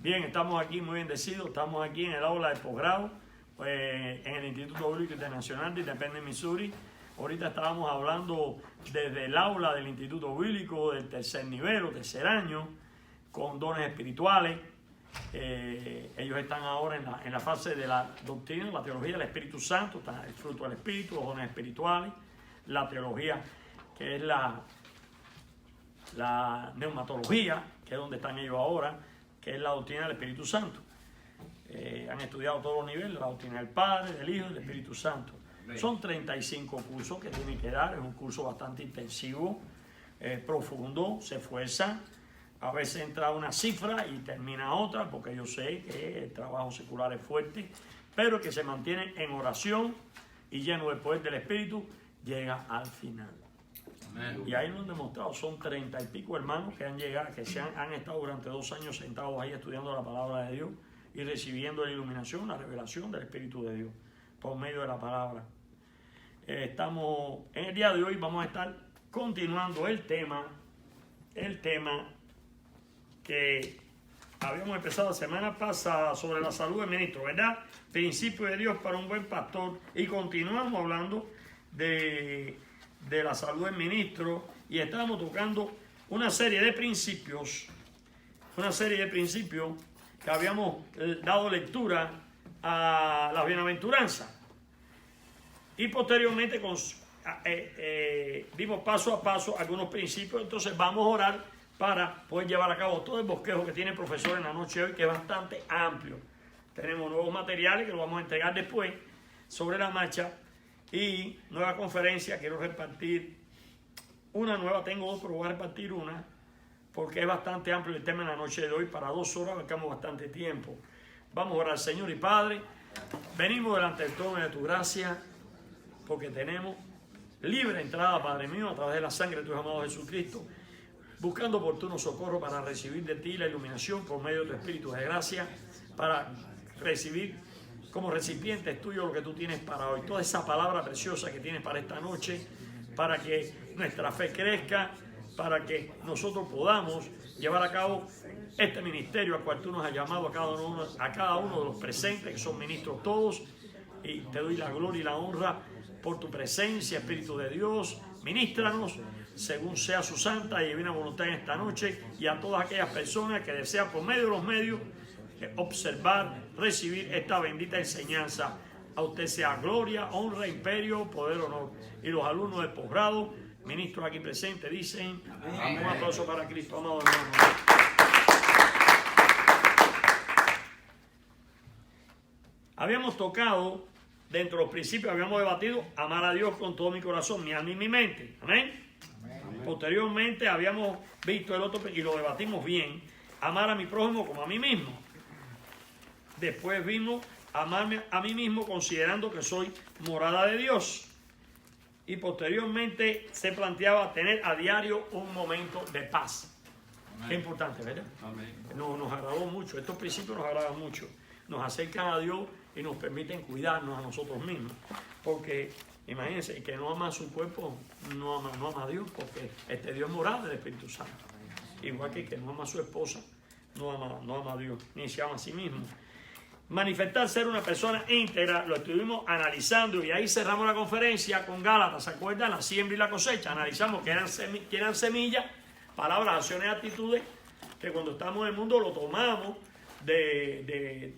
Bien, estamos aquí muy bendecidos, estamos aquí en el aula de posgrado, en el Instituto Bíblico Internacional de Independence, Missouri. Ahorita estábamos hablando desde el aula del Instituto Bíblico del tercer nivel o tercer año, con dones espirituales. Ellos están ahora en la fase de la doctrina, la teología del Espíritu Santo, está el fruto del Espíritu, los dones espirituales, la teología que es la neumatología, que es donde están ellos ahora, que es la doctrina del Espíritu Santo. Han estudiado todos los niveles, la doctrina del Padre, del Hijo y del Espíritu Santo. Son 35 cursos que tienen que dar, es un curso bastante intensivo, profundo, se esfuerza. A veces entra una cifra y termina otra, porque yo sé que el trabajo secular es fuerte, pero que se mantiene en oración y lleno del poder del Espíritu, llega al final. Amén. Y ahí lo han demostrado, son 30 y pico hermanos que han llegado, que han estado durante 2 años sentados ahí estudiando la palabra de Dios y recibiendo la iluminación, la revelación del Espíritu de Dios por medio de la palabra. Estamos en el día de hoy, vamos a estar continuando el tema que habíamos empezado la semana pasada sobre la salud del ministro, ¿verdad? Principio de Dios para un buen pastor, y continuamos hablando de la salud del ministro, y estamos tocando una serie de principios que habíamos dado lectura a las bienaventuranzas, y posteriormente dimos paso a paso algunos principios. Entonces vamos a orar para poder llevar a cabo todo el bosquejo que tiene el profesor en la noche de hoy, que es bastante amplio. Tenemos nuevos materiales que los vamos a entregar después sobre la marcha, y nueva conferencia. Quiero repartir una nueva, tengo dos, pero voy a repartir una porque es bastante amplio el tema en la noche de hoy. Para 2 horas abarcamos bastante tiempo. Vamos a orar. Señor y Padre, venimos delante del trono de tu gracia, porque tenemos libre entrada, Padre mío, a través de la sangre de tu amado Jesucristo, buscando oportuno socorro para recibir de ti la iluminación por medio de tu Espíritu de gracia, para recibir como recipientes tuyos lo que tú tienes para hoy, toda esa palabra preciosa que tienes para esta noche, para que nuestra fe crezca, para que nosotros podamos llevar a cabo este ministerio al cual tú nos has llamado a cada uno de los presentes, que son ministros todos, y te doy la gloria y la honra por tu presencia, Espíritu de Dios. Ministranos según sea su santa y divina voluntad en esta noche, y a todas aquellas personas que desean por medio de los medios observar, recibir esta bendita enseñanza. A usted sea gloria, honra, imperio, poder, honor. Y los alumnos del posgrado, ministros aquí presentes, dicen amén. Un aplauso para Cristo, amado hermano. Habíamos tocado, dentro de los principios, habíamos debatido amar a Dios con todo mi corazón, mi alma y mi mente. Amén. Amén. Posteriormente habíamos visto el otro, y lo debatimos bien, amar a mi prójimo como a mí mismo. Después vimos amarme a mí mismo considerando que soy morada de Dios. Y posteriormente se planteaba tener a diario un momento de paz. Amén. Qué importante, ¿verdad? Amén. Nos agradó mucho, estos principios nos agradan mucho. Nos acercan a Dios y nos permiten cuidarnos a nosotros mismos. Porque imagínense, el que no ama a su cuerpo no ama a Dios, porque este Dios es morada del Espíritu Santo. Igual que el que no ama a su esposa no ama a Dios, ni se ama a sí mismo. Manifestar ser una persona íntegra, lo estuvimos analizando, y ahí cerramos la conferencia con Gálatas. ¿Se acuerdan? La siembra y la cosecha. Analizamos que eran semillas, palabras, acciones, actitudes, que cuando estamos en el mundo lo tomamos del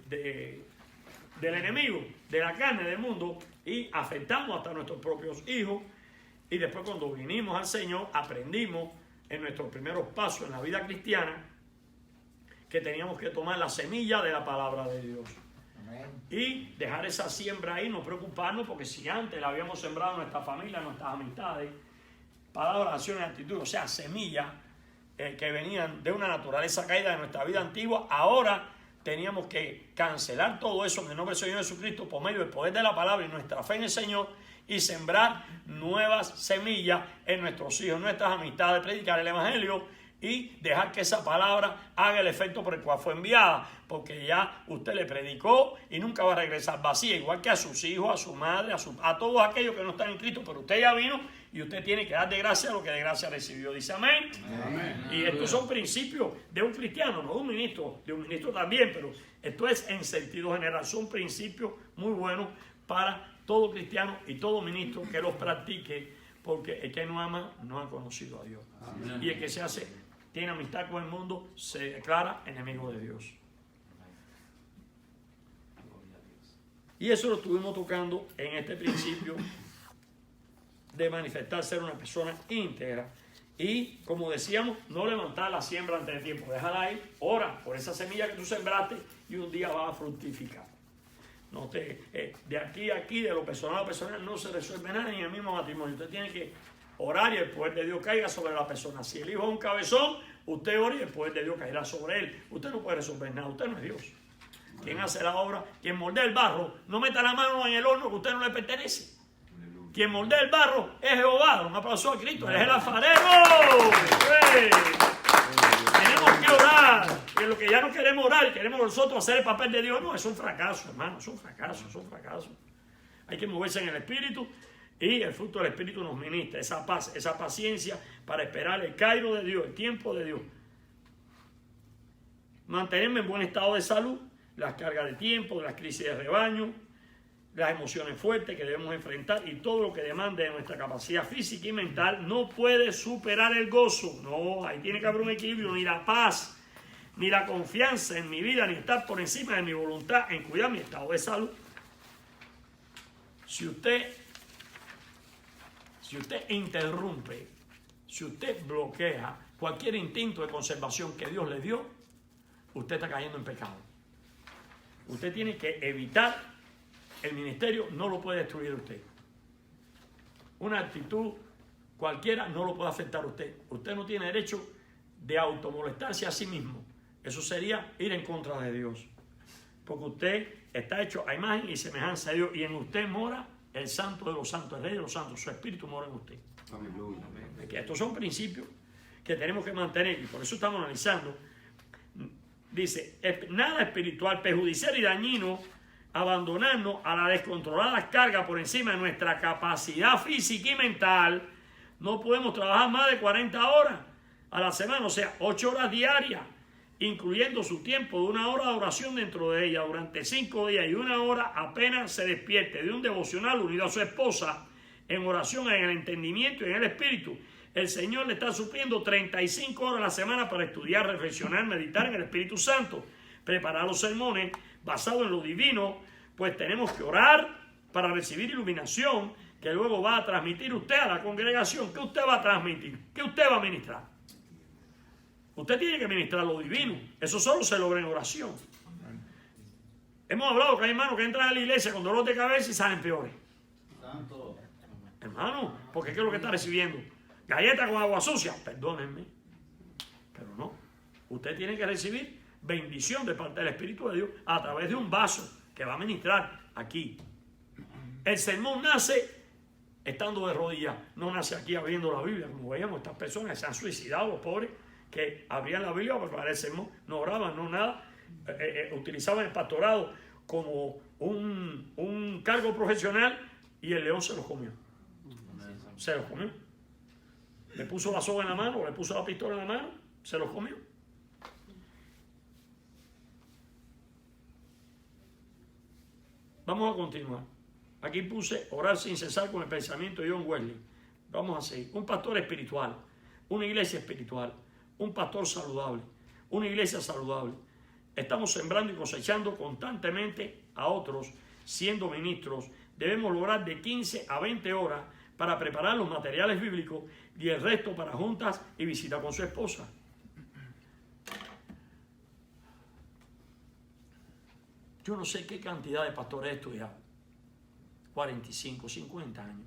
enemigo, de la carne del mundo, y afectamos hasta nuestros propios hijos. Y después, cuando vinimos al Señor, aprendimos en nuestros primeros pasos en la vida cristiana que teníamos que tomar la semilla de la palabra de Dios. Amén. Y dejar esa siembra ahí, no preocuparnos, porque si antes la habíamos sembrado en nuestra familia, en nuestras amistades, palabras, acciones, actitudes, o sea, semillas que venían de una naturaleza caída de nuestra vida antigua, ahora teníamos que cancelar todo eso en el nombre del Señor Jesucristo por medio del poder de la palabra y nuestra fe en el Señor, y sembrar nuevas semillas en nuestros hijos, en nuestras amistades, predicar el Evangelio y dejar que esa palabra haga el efecto por el cual fue enviada, porque ya usted le predicó y nunca va a regresar vacía, igual que a sus hijos, a su madre, a todos aquellos que no están en Cristo, pero usted ya vino y usted tiene que dar de gracia lo que de gracia recibió. Dice amén. Amén. Y estos son principios de un cristiano, no de un ministro también, pero esto es en sentido general, son principios muy buenos para todo cristiano y todo ministro que los practique, porque el que no ama no ha conocido a Dios. Amén. Y el que tiene amistad con el mundo se declara enemigo de Dios. Y eso lo estuvimos tocando en este principio de manifestar ser una persona íntegra. Y como decíamos, no levantar la siembra antes de tiempo, déjala ahí, ora por esa semilla que tú sembraste y un día va a fructificar. No de aquí a aquí, de lo personal a lo personal, no se resuelve nada ni en el mismo matrimonio. Usted tiene que orar y el poder de Dios caiga sobre la persona. Si el hijo es un cabezón, usted ora y el poder de Dios caerá sobre él. Usted no puede resolver nada, usted no es Dios. Quien hace la obra, quien moldea el barro, no meta la mano en el horno que usted no le pertenece. Quien moldea el barro es Jehová. Un aplauso a Cristo, él es el alfarero. Tenemos que orar. Y en lo que ya no queremos orar y queremos nosotros hacer el papel de Dios, no, es un fracaso, hermano, es un fracaso. Hay que moverse en el Espíritu y el fruto del Espíritu nos ministra esa paz, esa paciencia para esperar el cairo de Dios, el tiempo de Dios. Mantenerme en buen estado de salud, las cargas de tiempo, las crisis de rebaño, las emociones fuertes que debemos enfrentar y todo lo que demande de nuestra capacidad física y mental no puede superar el gozo. No, ahí tiene que haber un equilibrio, ni la paz, ni la confianza en mi vida, ni estar por encima de mi voluntad en cuidar mi estado de salud. Si usted interrumpe, si usted bloquea cualquier instinto de conservación que Dios le dio, usted está cayendo en pecado. Usted tiene que evitar. El ministerio no lo puede destruir usted. Una actitud cualquiera no lo puede afectar a usted. Usted no tiene derecho de automolestarse a sí mismo. Eso sería ir en contra de Dios. Porque usted está hecho a imagen y semejanza de Dios. Y en usted mora el santo de los santos, el rey de los santos. Su espíritu mora en usted. Aleluya. Estos son principios que tenemos que mantener. Y por eso estamos analizando. Dice, nada espiritual, perjudicial y dañino, abandonarnos a la descontrolada carga por encima de nuestra capacidad física y mental. No podemos trabajar más de 40 horas a la semana, o sea, 8 horas diarias, incluyendo su tiempo de 1 hora de oración dentro de ella durante 5 días y 1 hora apenas se despierte de un devocional unido a su esposa en oración, en el entendimiento y en el espíritu. El Señor le está supliendo 35 horas a la semana para estudiar, reflexionar, meditar en el Espíritu Santo, preparar los sermones basados en lo divino, pues tenemos que orar para recibir iluminación que luego va a transmitir usted a la congregación. ¿Qué usted va a transmitir? ¿Qué usted va a ministrar? Usted tiene que ministrar lo divino. Eso solo se logra en oración. Hemos hablado que hay hermanos que entran a la iglesia con dolor de cabeza y salen peores. Santo. Hermano, porque ¿qué es lo que está recibiendo? Galletas con agua sucia. Perdónenme. Pero no. Usted tiene que recibir bendición de parte del Espíritu de Dios a través de un vaso que va a ministrar aquí. El sermón nace estando de rodillas, no nace aquí abriendo la Biblia, como veíamos estas personas que se han suicidado, los pobres, que abrían la Biblia para preparar el sermón, no oraban, no nada, utilizaban el pastorado como un cargo profesional y el león se los comió. Se los comió. Le puso la soga en la mano, le puso la pistola en la mano, se los comió. Vamos a continuar. Aquí puse orar sin cesar con el pensamiento de John Wesley. Vamos a seguir. Un pastor espiritual, una iglesia espiritual, un pastor saludable, una iglesia saludable. Estamos sembrando y cosechando constantemente a otros, siendo ministros. Debemos lograr de 15 a 20 horas para preparar los materiales bíblicos y el resto para juntas y visitas con su esposa. Yo no sé qué cantidad de pastores he estudiado, 45, 50 años,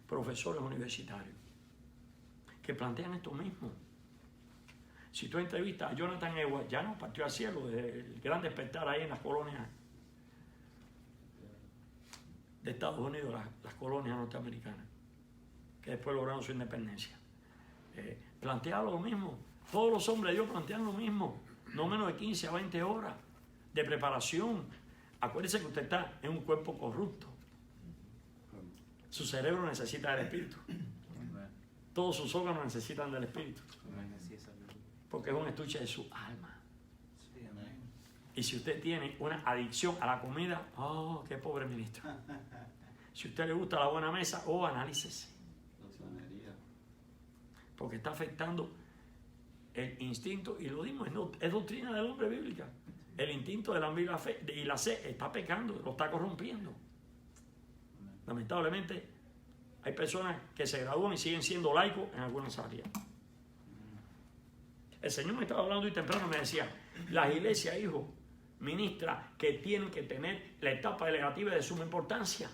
profesores universitarios, que plantean esto mismo. Si tú entrevistas a Jonathan Edwards, ya no partió al cielo, del gran despertar ahí en las colonias de Estados Unidos, las colonias norteamericanas, que después lograron su independencia. plantea lo mismo. Todos los hombres de Dios plantean lo mismo. No menos de 15 a 20 horas de preparación. Acuérdese que usted está en un cuerpo corrupto. Su cerebro necesita del Espíritu. Todos sus órganos necesitan del Espíritu. Porque es un estuche de su alma. Y si usted tiene una adicción a la comida, oh, qué pobre ministro. Si a usted le gusta la buena mesa, oh, analícese. Porque está afectando el instinto, y lo dimos, es doctrina del hombre bíblica. El instinto del hambre y la sed está pecando, lo está corrompiendo. Lamentablemente, hay personas que se gradúan y siguen siendo laicos en algunas áreas. El Señor me estaba hablando y temprano me decía, las iglesias, hijo, ministra, que tienen que tener la etapa delegativa de suma importancia.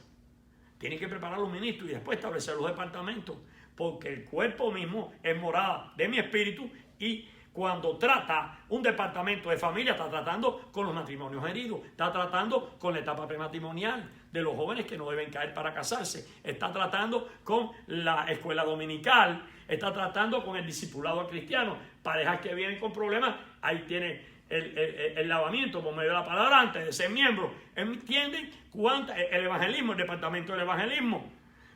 Tienen que preparar los ministros y después establecer los departamentos, porque el cuerpo mismo es morada de mi espíritu, y cuando trata un departamento de familia, está tratando con los matrimonios heridos, está tratando con la etapa prematrimonial de los jóvenes que no deben caer para casarse, está tratando con la escuela dominical, está tratando con el discipulado cristiano, parejas que vienen con problemas, ahí tiene el lavamiento por medio de la palabra antes de ser miembro. ¿Entienden? El evangelismo, el departamento del evangelismo,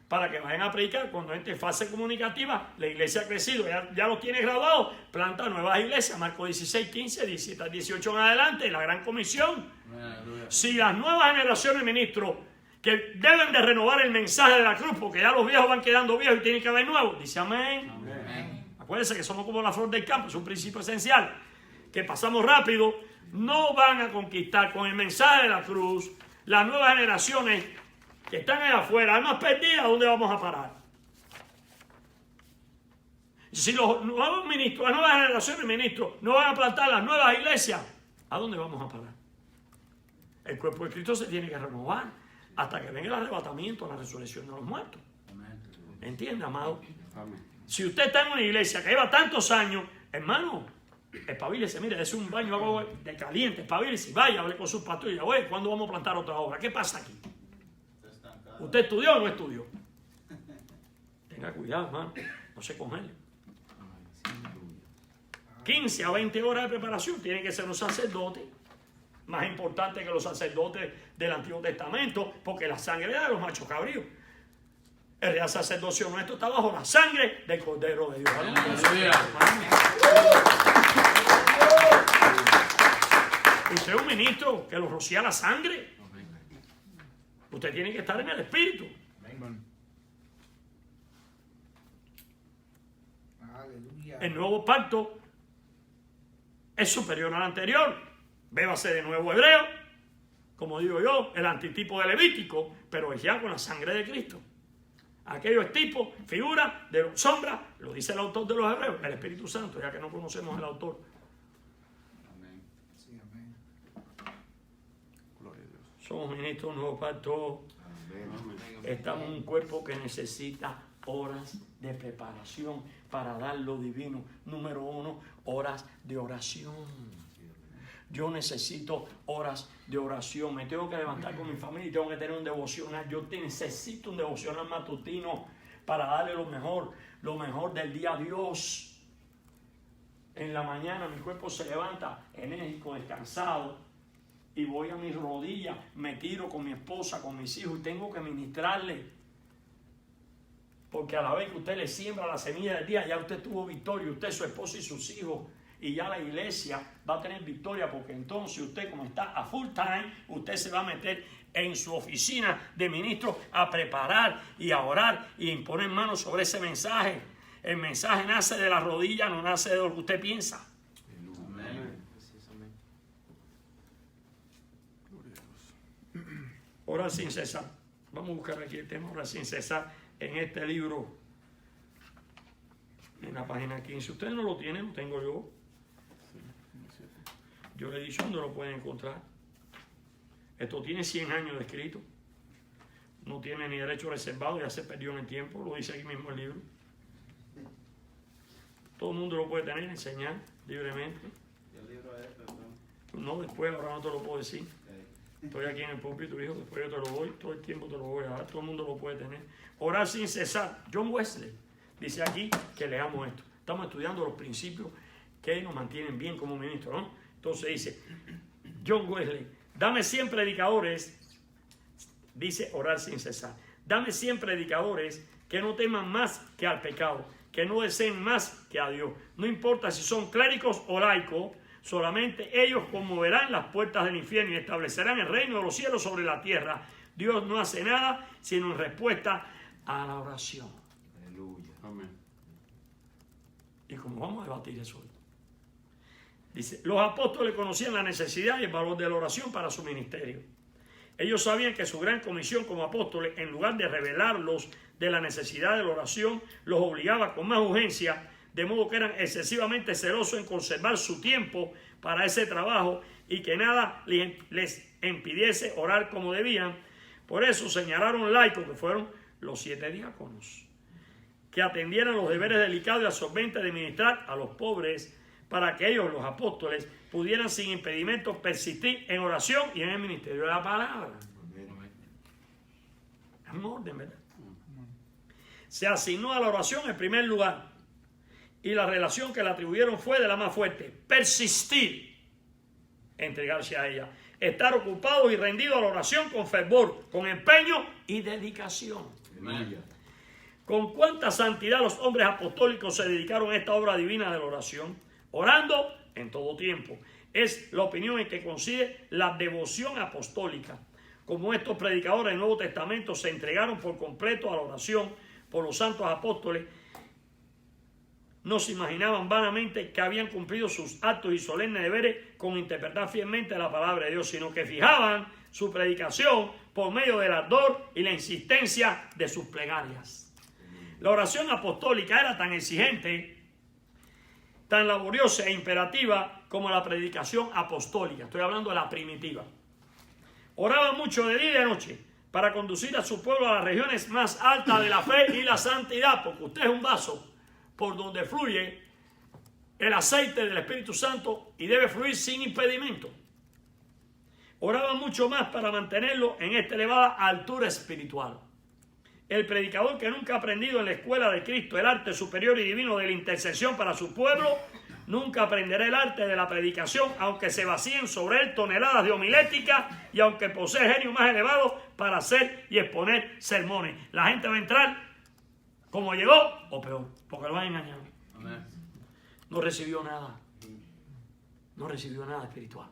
para que vayan a predicar cuando entre en fase comunicativa. La iglesia ha crecido, ya lo tiene graduado, planta nuevas iglesias, Marcos 16, 15, 17, 18 en adelante, la gran comisión. Si las nuevas generaciones, ministros, que deben de renovar el mensaje de la cruz, porque ya los viejos van quedando viejos y tienen que haber nuevos, dice amén. Acuérdense que somos como la flor del campo, es un principio esencial, que pasamos rápido. No van a conquistar con el mensaje de la cruz las nuevas generaciones que están allá afuera, almas perdidas. ¿Dónde vamos a parar? Si los nuevos ministros, las nuevas generaciones de ministros no van a plantar las nuevas iglesias, ¿a dónde vamos a parar? El cuerpo de Cristo se tiene que renovar hasta que venga el arrebatamiento, la resurrección de los muertos. ¿Entiende, amado? Si usted está en una iglesia que lleva tantos años, hermano, espabilese, mire, es un baño de agua de caliente, espabilese, vaya, hable con sus pastores y diga, oye, ¿cuándo vamos a plantar otra obra? ¿Qué pasa aquí? ¿Usted estudió o no estudió? Tenga cuidado, hermano, no se congele. 15 a 20 horas de preparación tiene que ser un sacerdote, más importante que los sacerdotes del Antiguo Testamento, porque la sangre era de los machos cabríos. El real sacerdocio nuestro está bajo la sangre del Cordero de Dios. Usted es un ministro que lo rocía la sangre. Usted tiene que estar en el Espíritu. El nuevo pacto es superior al anterior. Bébase de nuevo hebreo, como digo yo, el antitipo de Levítico, pero es ya con la sangre de Cristo. Aquello es tipo, figura, de sombra, lo dice el autor de los Hebreos, el Espíritu Santo, ya que no conocemos el autor. Amén. Sí, amén. Gloria a Dios. Somos ministros de un nuevo pacto. Estamos en un cuerpo que necesita horas de preparación para dar lo divino. Número 1, horas de oración. Yo necesito horas de oración. Me tengo que levantar con mi familia y tengo que tener un devocional. Yo necesito un devocional matutino para darle lo mejor del día a Dios. En la mañana mi cuerpo se levanta enérgico, descansado, y voy a mis rodillas, me tiro con mi esposa, con mis hijos, y tengo que ministrarle. Porque a la vez que usted le siembra la semilla del día, ya usted tuvo victoria, usted, su esposa y sus hijos. Y ya la iglesia va a tener victoria, porque entonces usted, como está a full time, usted se va a meter en su oficina de ministro a preparar y a orar y a imponer manos sobre ese mensaje. El mensaje nace de la rodilla, no nace de lo que usted piensa. Amén. Orar sin cesar. Vamos a buscar aquí el tema, orar sin cesar, en este libro, en la página 15. Ustedes no lo tienen, lo tengo yo. Yo le he dicho dónde lo pueden encontrar. Esto tiene 100 años de escrito. No tiene ni derecho reservado, ya se perdió en el tiempo, lo dice aquí mismo el libro. Todo el mundo lo puede tener, enseñar libremente. ¿Y el libro es, perdón? No, después, ahora no te lo puedo decir. Estoy aquí en el púlpito, hijo, después yo te lo doy, todo el tiempo te lo voy a dar, todo el mundo lo puede tener. Orar sin cesar. John Wesley dice aquí que leamos esto. Estamos estudiando los principios que nos mantienen bien como ministros, ¿no? Entonces dice John Wesley, dame 100 predicadores, dice orar sin cesar. Dame 100 predicadores que no teman más que al pecado, que no deseen más que a Dios. No importa si son clérigos o laicos, solamente ellos conmoverán las puertas del infierno y establecerán el reino de los cielos sobre la tierra. Dios no hace nada sino en respuesta a la oración. Aleluya. Amén. Y como vamos a debatir eso hoy. Dice, los apóstoles conocían la necesidad y el valor de la oración para su ministerio. Ellos sabían que su gran comisión como apóstoles, en lugar de revelarlos de la necesidad de la oración, los obligaba con más urgencia, de modo que eran excesivamente celosos en conservar su tiempo para ese trabajo y que nada les impidiese orar como debían. Por eso señalaron laicos, que fueron los 7 diáconos, que atendieran los deberes delicados y absorbentes de ministrar a los pobres, para que ellos, los apóstoles, pudieran sin impedimento persistir en oración y en el ministerio de la palabra. Es un orden, ¿verdad? Se asignó a la oración en primer lugar y la relación que le atribuyeron fue de la más fuerte: persistir, entregarse a ella, estar ocupados y rendidos a la oración con fervor, con empeño y dedicación. Amén. Con cuánta santidad los hombres apostólicos se dedicaron a esta obra divina de la oración, orando en todo tiempo. Es la opinión en que coincide la devoción apostólica. Como estos predicadores del Nuevo Testamento se entregaron por completo a la oración por los santos apóstoles, no se imaginaban vanamente que habían cumplido sus actos y solemnes deberes con interpretar fielmente la palabra de Dios, sino que fijaban su predicación por medio del ardor y la insistencia de sus plegarias. La oración apostólica era tan exigente, tan laboriosa e imperativa como la predicación apostólica. Estoy hablando de la primitiva. Oraban mucho de día y de noche para conducir a su pueblo a las regiones más altas de la fe y la santidad, porque usted es un vaso por donde fluye el aceite del Espíritu Santo y debe fluir sin impedimento. Oraban mucho más para mantenerlo en esta elevada altura espiritual. El predicador que nunca ha aprendido en la escuela de Cristo el arte superior y divino de la intercesión para su pueblo, nunca aprenderá el arte de la predicación, aunque se vacíen sobre él toneladas de homilética y aunque posee el genio más elevado para hacer y exponer sermones. La gente va a entrar como llegó o peor, porque lo van a engañar. Amén. No recibió nada. No recibió nada espiritual.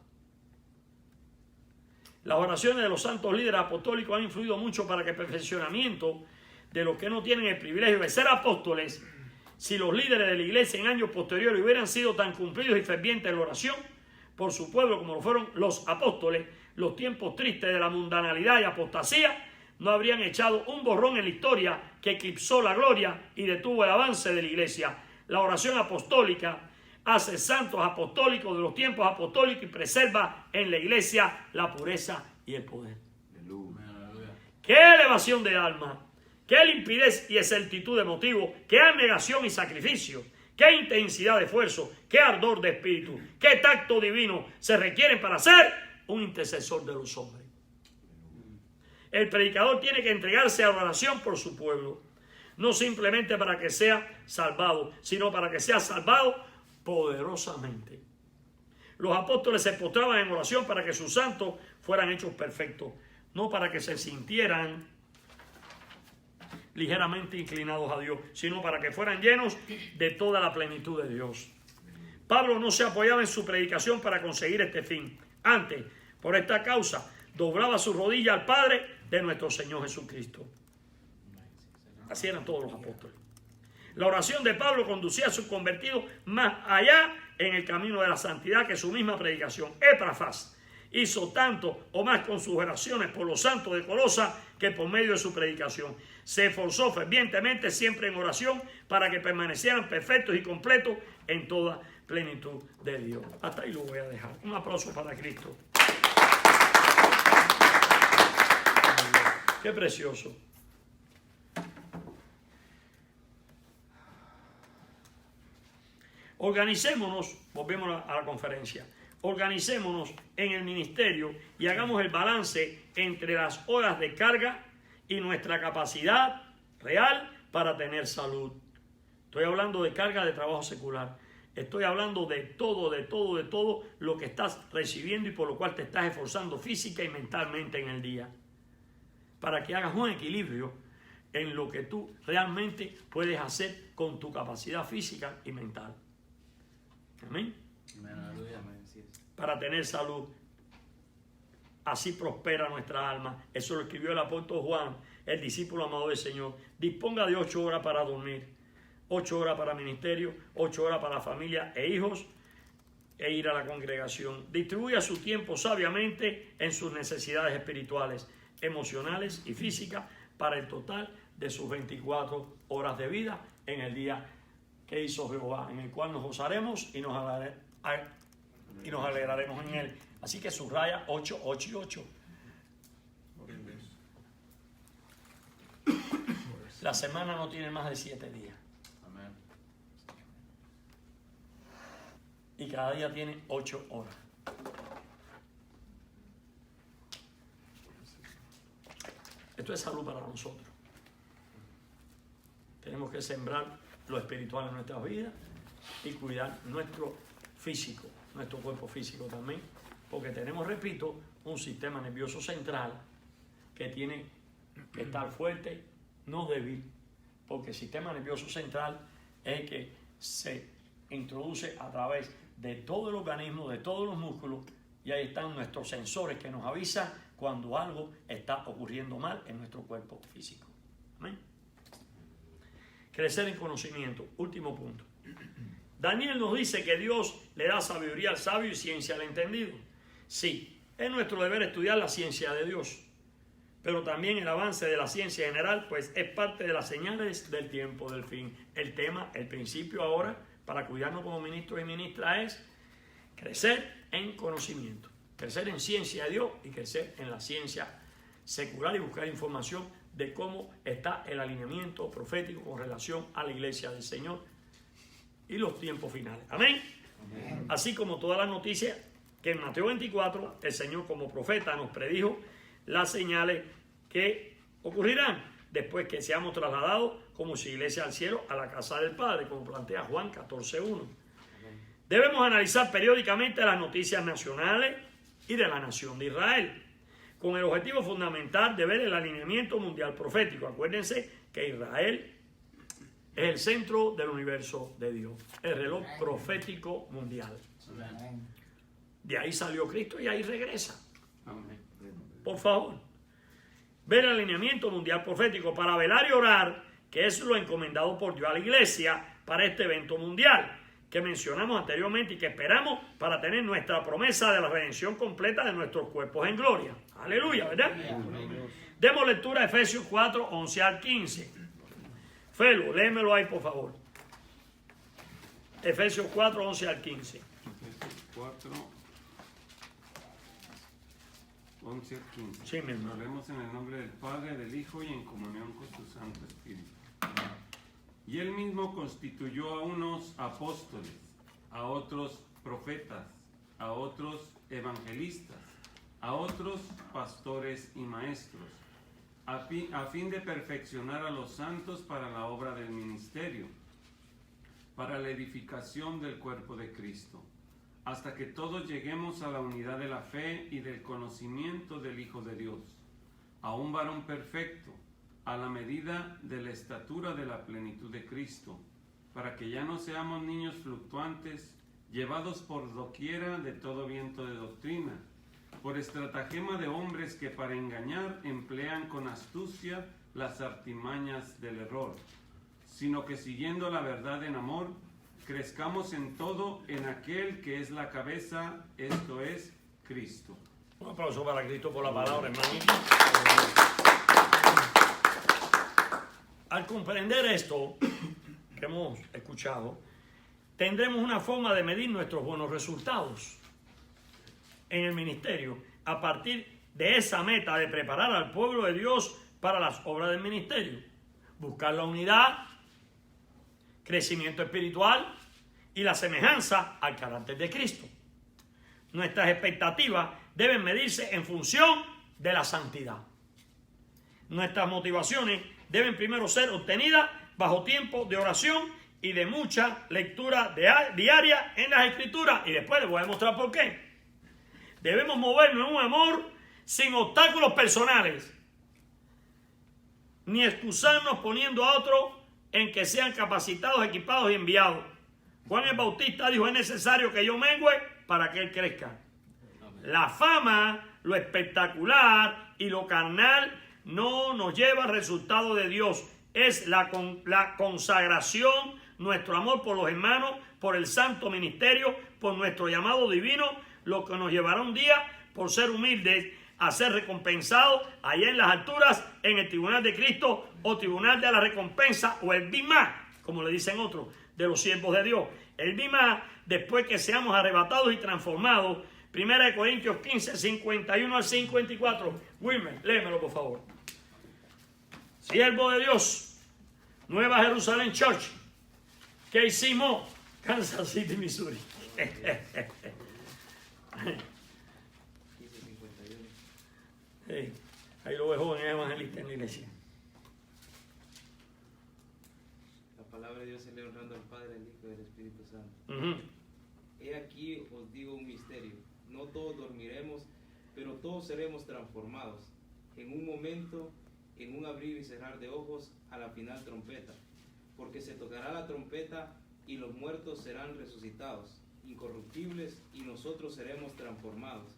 Las oraciones de los santos líderes apostólicos han influido mucho para que el perfeccionamiento de los que no tienen el privilegio de ser apóstoles, si los líderes de la iglesia en años posteriores hubieran sido tan cumplidos y fervientes en la oración por su pueblo como lo fueron los apóstoles, los tiempos tristes de la mundanalidad y apostasía no habrían echado un borrón en la historia que eclipsó la gloria y detuvo el avance de la iglesia. La oración apostólica hace santos apostólicos de los tiempos apostólicos y preserva en la iglesia la pureza y el poder. Aleluya. ¡Qué elevación de alma! ¡Qué limpidez y exactitud de motivo! ¡Qué abnegación y sacrificio! ¡Qué intensidad de esfuerzo! ¡Qué ardor de espíritu! ¡Qué tacto divino se requieren para ser un intercesor de los hombres! El predicador tiene que entregarse a la oración por su pueblo, no simplemente para que sea salvado, sino para que sea salvado poderosamente. Los apóstoles se postraban en oración para que sus santos fueran hechos perfectos, no para que se sintieran ligeramente inclinados a Dios, sino para que fueran llenos de toda la plenitud de Dios. Pablo no se apoyaba en su predicación para conseguir este fin. Antes, por esta causa, doblaba su rodilla al Padre de nuestro Señor Jesucristo. Así eran todos los apóstoles. La oración de Pablo conducía a sus convertidos más allá en el camino de la santidad que su misma predicación. Epafras hizo tanto o más con sus oraciones por los santos de Colosa que por medio de su predicación. Se esforzó fervientemente siempre en oración para que permanecieran perfectos y completos en toda plenitud de Dios. Hasta ahí lo voy a dejar. Un aplauso para Cristo. Qué precioso. Organicémonos, volvemos a la conferencia, organicémonos en el ministerio y hagamos el balance entre las horas de carga y nuestra capacidad real para tener salud. Estoy hablando de carga de trabajo secular. Estoy hablando de todo lo que estás recibiendo y por lo cual te estás esforzando física y mentalmente en el día. Para que hagas un equilibrio en lo que tú realmente puedes hacer con tu capacidad física y mental. Amén. Para tener salud. Así prospera nuestra alma. Eso lo escribió el apóstol Juan, el discípulo amado del Señor. Disponga de 8 horas para dormir, 8 horas para ministerio, 8 horas para la familia e hijos e ir a la congregación. Distribuya su tiempo sabiamente en sus necesidades espirituales, emocionales y físicas para el total de sus 24 horas de vida en el día que hizo Jehová, en el cual nos gozaremos y nos alegraremos en él. Así que subraya 8, 8 y 8. La semana no tiene más de 7 días. Amén. Y cada día tiene 8 horas. Esto es salud para nosotros. Tenemos que sembrar lo espiritual en nuestras vidas y cuidar nuestro físico, nuestro cuerpo físico también, porque tenemos, repito, un sistema nervioso central que tiene que estar fuerte, no débil, porque el sistema nervioso central es el que se introduce a través de todo el organismo, de todos los músculos, y ahí están nuestros sensores que nos avisan cuando algo está ocurriendo mal en nuestro cuerpo físico. Amén. Crecer en conocimiento. Último punto. Daniel nos dice que Dios le da sabiduría al sabio y ciencia al entendido. Sí, es nuestro deber estudiar la ciencia de Dios, pero también el avance de la ciencia general, pues es parte de las señales del tiempo del fin. El tema, el principio ahora, para cuidarnos como ministros y ministras, es crecer en conocimiento, crecer en ciencia de Dios y crecer en la ciencia secular y buscar información de cómo está el alineamiento profético con relación a la iglesia del Señor y los tiempos finales. Amén. Amén. Así como todas las noticias que en Mateo 24 el Señor como profeta nos predijo las señales que ocurrirán después que seamos trasladados como su iglesia al cielo a la casa del Padre, como plantea Juan 14:1. Debemos analizar periódicamente las noticias nacionales y de la nación de Israel, con el objetivo fundamental de ver el alineamiento mundial profético. Acuérdense que Israel es el centro del universo de Dios, el reloj profético mundial. De ahí salió Cristo y ahí regresa. Por favor, ver el alineamiento mundial profético para velar y orar, que es lo encomendado por Dios a la iglesia para este evento mundial que mencionamos anteriormente y que esperamos para tener nuestra promesa de la redención completa de nuestros cuerpos en gloria. Aleluya, ¿verdad? Demos lectura a Efesios 4, 11 al 15. Felo, léemelo ahí, por favor. Efesios 4, 11 al 15. Efesios 4, 11 al 15. Sí, mi hermano. Oremos en el nombre del Padre, del Hijo y en comunión con su Santo Espíritu. Y él mismo constituyó a unos apóstoles, a otros profetas, a otros evangelistas, a otros pastores y maestros, a fin de perfeccionar a los santos para la obra del ministerio, para la edificación del cuerpo de Cristo, hasta que todos lleguemos a la unidad de la fe y del conocimiento del Hijo de Dios, a un varón perfecto, a la medida de la estatura de la plenitud de Cristo, para que ya no seamos niños fluctuantes, llevados por doquiera de todo viento de doctrina, por estratagema de hombres que para engañar emplean con astucia las artimañas del error, sino que siguiendo la verdad en amor, crezcamos en todo en aquel que es la cabeza, esto es Cristo. Un aplauso para Cristo por la palabra, hermanito. Al comprender esto que hemos escuchado, tendremos una forma de medir nuestros buenos resultados en el ministerio a partir de esa meta de preparar al pueblo de Dios para las obras del ministerio. Buscar la unidad, crecimiento espiritual y la semejanza al carácter de Cristo. Nuestras expectativas deben medirse en función de la santidad. Nuestras motivaciones deben primero ser obtenidas bajo tiempo de oración y de mucha lectura diaria en las Escrituras. Y después les voy a mostrar por qué. Debemos movernos en un amor sin obstáculos personales, ni excusarnos poniendo a otros en que sean capacitados, equipados y enviados. Juan el Bautista dijo: es necesario que yo mengüe para que él crezca. La fama, lo espectacular y lo carnal no nos lleva al resultado de Dios. Es la consagración, nuestro amor por los hermanos, por el santo ministerio, por nuestro llamado divino, lo que nos llevará un día, por ser humildes, a ser recompensados allá en las alturas, en el tribunal de Cristo o tribunal de la recompensa, o el bimá, como le dicen otros, de los siervos de Dios. El bimá, después que seamos arrebatados y transformados. 1 Corintios 15, 51 al 54. Wilmer, léemelo por favor. Siervo de Dios, Nueva Jerusalén Church, que hicimos, Kansas City, Missouri. Sí, ahí lo veo joven evangelista en la iglesia. La palabra de Dios se lee honrando al Padre, al Hijo y al Espíritu Santo. He aquí os digo un misterio. No todos dormiremos, pero todos seremos transformados. En un momento, en un abrir y cerrar de ojos, a la final trompeta. Porque se tocará la trompeta y los muertos serán resucitados, incorruptibles, y nosotros seremos transformados.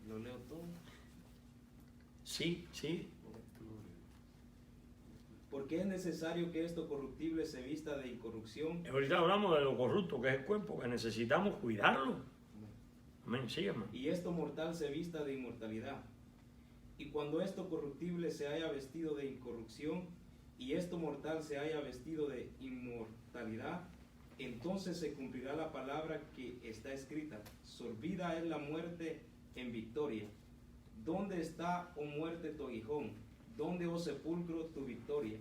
¿Lo leo todo? Sí, sí. Porque es necesario que esto corruptible se vista de incorrupción. Ahorita hablamos de lo corrupto que es el cuerpo, que necesitamos cuidarlo. Amén, sígueme. Y esto mortal se vista de inmortalidad. Y cuando esto corruptible se haya vestido de incorrupción, y esto mortal se haya vestido de inmortalidad, entonces se cumplirá la palabra que está escrita: sorbida es la muerte en victoria. ¿Dónde está, oh muerte, tu aguijón? ¿Dónde, oh sepulcro, tu victoria?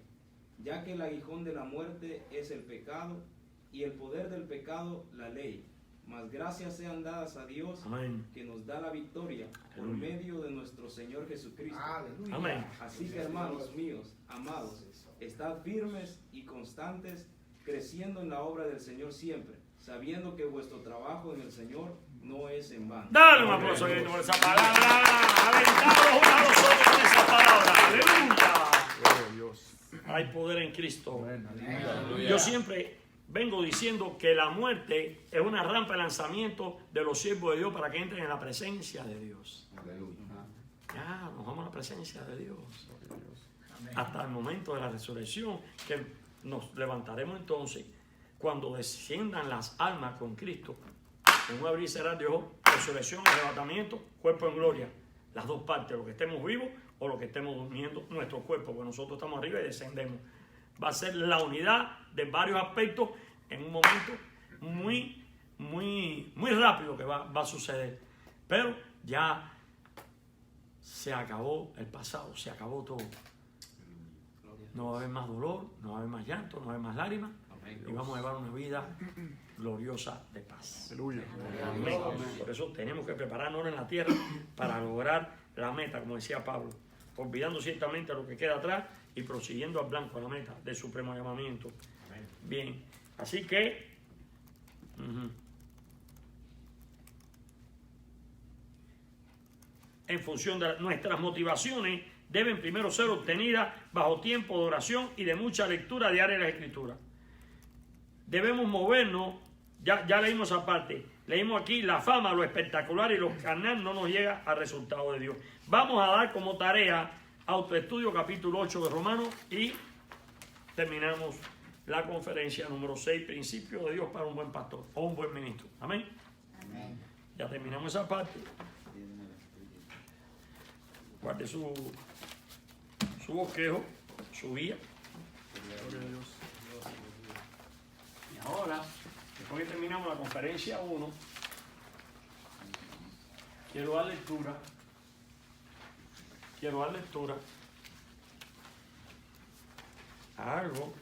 Ya que el aguijón de la muerte es el pecado, y el poder del pecado la ley. Mas gracias sean dadas a Dios, Amén, que nos da la victoria por Aleluya, medio de nuestro Señor Jesucristo. Aleluya. amén. Así que, hermanos míos, amados, estad firmes y constantes, creciendo en la obra del Señor siempre, sabiendo que vuestro trabajo en el Señor no es en vano. Dale un aplauso por esa palabra. Aventados unos a los otros con esa palabra. Aleluya. Hay poder en Cristo. Yo siempre vengo diciendo que la muerte es una rampa de lanzamiento de los siervos de Dios para que entren en la presencia de Dios. Ya, nos vamos a la presencia de Dios. Hasta el momento de la resurrección, que nos levantaremos entonces cuando desciendan las almas con Cristo. En un abrir y cerrar de ojos, resurrección, arrebatamiento, cuerpo en gloria. Las dos partes, lo que estemos vivos o lo que estemos durmiendo, nuestro cuerpo, porque nosotros estamos arriba y descendemos. Va a ser la unidad de varios aspectos en un momento muy rápido que va a suceder. Pero ya se acabó el pasado, se acabó todo. No va a haber más dolor, no va a haber más llanto, no va a haber más lágrimas. Y vamos a llevar una vida gloriosa de paz. Aleluya. Amén. Por eso tenemos que prepararnos en la tierra para lograr la meta, como decía Pablo, olvidando ciertamente lo que queda atrás y prosiguiendo al blanco, a la meta del supremo llamamiento. Bien, así que en función de nuestras motivaciones deben primero ser obtenidas bajo tiempo de oración y de mucha lectura diaria de la Escritura. Debemos movernos, ya leímos esa parte, leímos aquí: la fama, lo espectacular y lo carnal no nos llega al resultado de Dios. Vamos a dar como tarea autoestudio capítulo 8 de Romanos y terminamos la conferencia número 6, principios de Dios para un buen pastor o un buen ministro. Amén. Amén. Ya terminamos esa parte. Guarde su bosquejo, su guía. Y ahora, después que terminamos la conferencia 1, quiero dar lectura a algo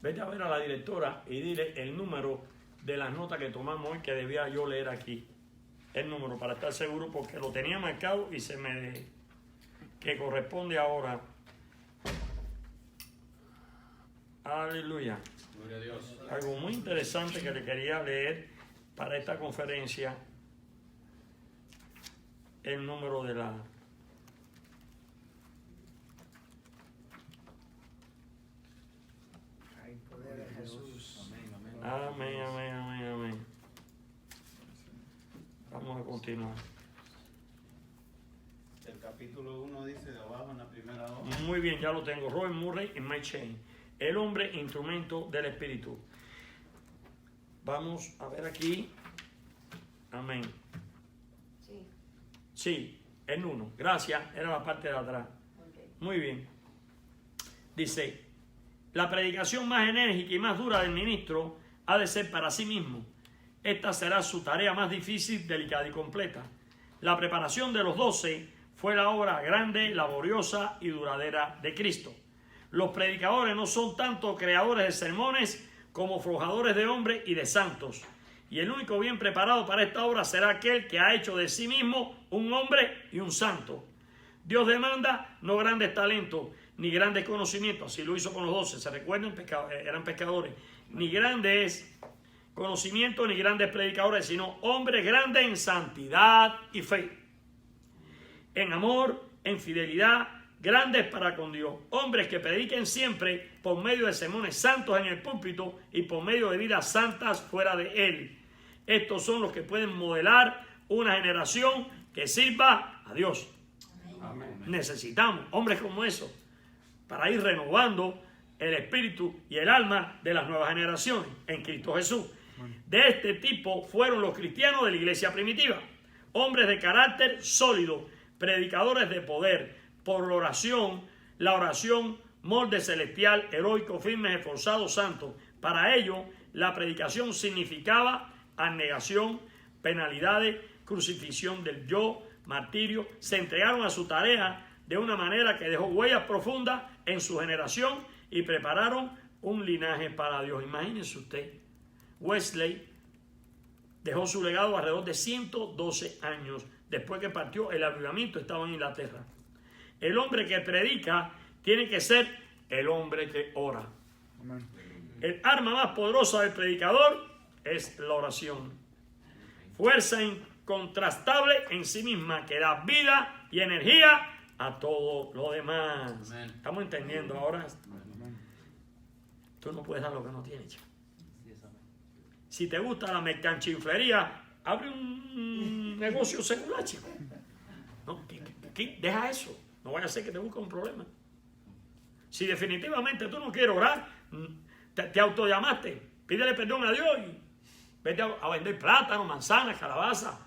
vete a ver a la directora y dile el número de las notas que tomamos hoy que debía yo leer aquí. El número para estar seguro porque lo tenía marcado y se me... que corresponde ahora. Aleluya. Gloria a Dios. Algo muy interesante que le quería leer para esta conferencia. El número de la... Ay, poder de Jesús. Amén, amén, amén, amén. Vamos a continuar. El capítulo 1 dice de abajo en la primera hoja. Muy bien, ya lo tengo. Robert Murray en My Chain. El hombre instrumento del Espíritu. Vamos a ver aquí. Amén. Sí. Sí, el 1. Gracias. Era la parte de atrás. Okay. Muy bien. Dice, la predicación más enérgica y más dura del ministro ha de ser para sí mismo. Esta será su tarea más difícil, delicada y completa. La preparación de los 12 fue la obra grande, laboriosa y duradera de Cristo. Los predicadores no son tanto creadores de sermones como forjadores de hombres y de santos. Y el único bien preparado para esta obra será aquel que ha hecho de sí mismo un hombre y un santo. Dios demanda no grandes talentos ni grandes conocimientos. Así lo hizo con los 12. Se recuerdan, eran pescadores. Ni grandes conocimientos ni grandes predicadores, sino hombres grandes en santidad y fe, en amor, en fidelidad, grandes para con Dios, hombres que prediquen siempre por medio de sermones santos en el púlpito y por medio de vidas santas fuera de él. Estos son los que pueden modelar una generación que sirva a Dios. Amén. Necesitamos hombres como esos para ir renovando el espíritu y el alma de las nuevas generaciones en Cristo Jesús. De este tipo fueron los cristianos de la iglesia primitiva, hombres de carácter sólido, predicadores de poder, por la oración, molde celestial, heroico, firmes, esforzados, santos. Para ello, la predicación significaba abnegación, penalidades, crucifixión del yo, martirio. Se entregaron a su tarea de una manera que dejó huellas profundas en su generación y prepararon un linaje para Dios. Imagínense usted, Wesley dejó su legado alrededor de 112 años después que partió el avivamiento, estaba en Inglaterra. El hombre que predica tiene que ser el hombre que ora. Amén. El arma más poderosa del predicador es la oración. Fuerza incontrastable en sí misma que da vida y energía a todo lo demás. Amén. ¿Estamos entendiendo ahora? Amén. Tú no puedes dar lo que no tienes, chico. Si te gusta la mercanchinflería, abre un negocio secular, chico. No, deja eso. No vaya a ser que te busque un problema. Si definitivamente tú no quieres orar, te autollamaste, pídele perdón a Dios y vete a vender plátano, manzanas, calabaza.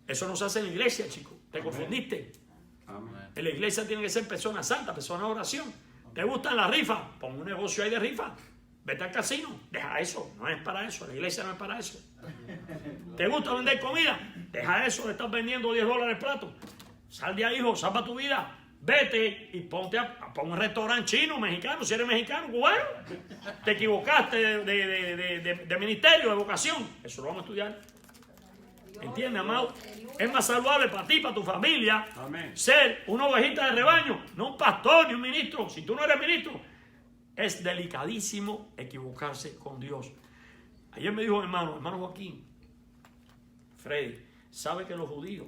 Eso no se hace en la iglesia, chico. Te confundiste. Amén. En la iglesia tienen que ser personas santas, personas de oración. ¿Te gustan las rifas? Pon un negocio ahí de rifas. Vete al casino. Deja eso. No es para eso. La iglesia no es para eso. ¿Te gusta vender comida? Deja eso de estar vendiendo $10 el plato. Sal de ahí, hijo. Salva tu vida. Vete y ponte pon un restaurante chino, mexicano. Si eres mexicano, cubano. Te equivocaste de ministerio, de vocación. Eso lo vamos a estudiar. ¿Entiendes, amado? Es más saludable para ti, para tu familia, Amén. ser una ovejita de rebaño, no un pastor ni un ministro. Si tú no eres ministro, es delicadísimo equivocarse con Dios. Ayer me dijo hermano Joaquín, Freddy, ¿sabe que los judíos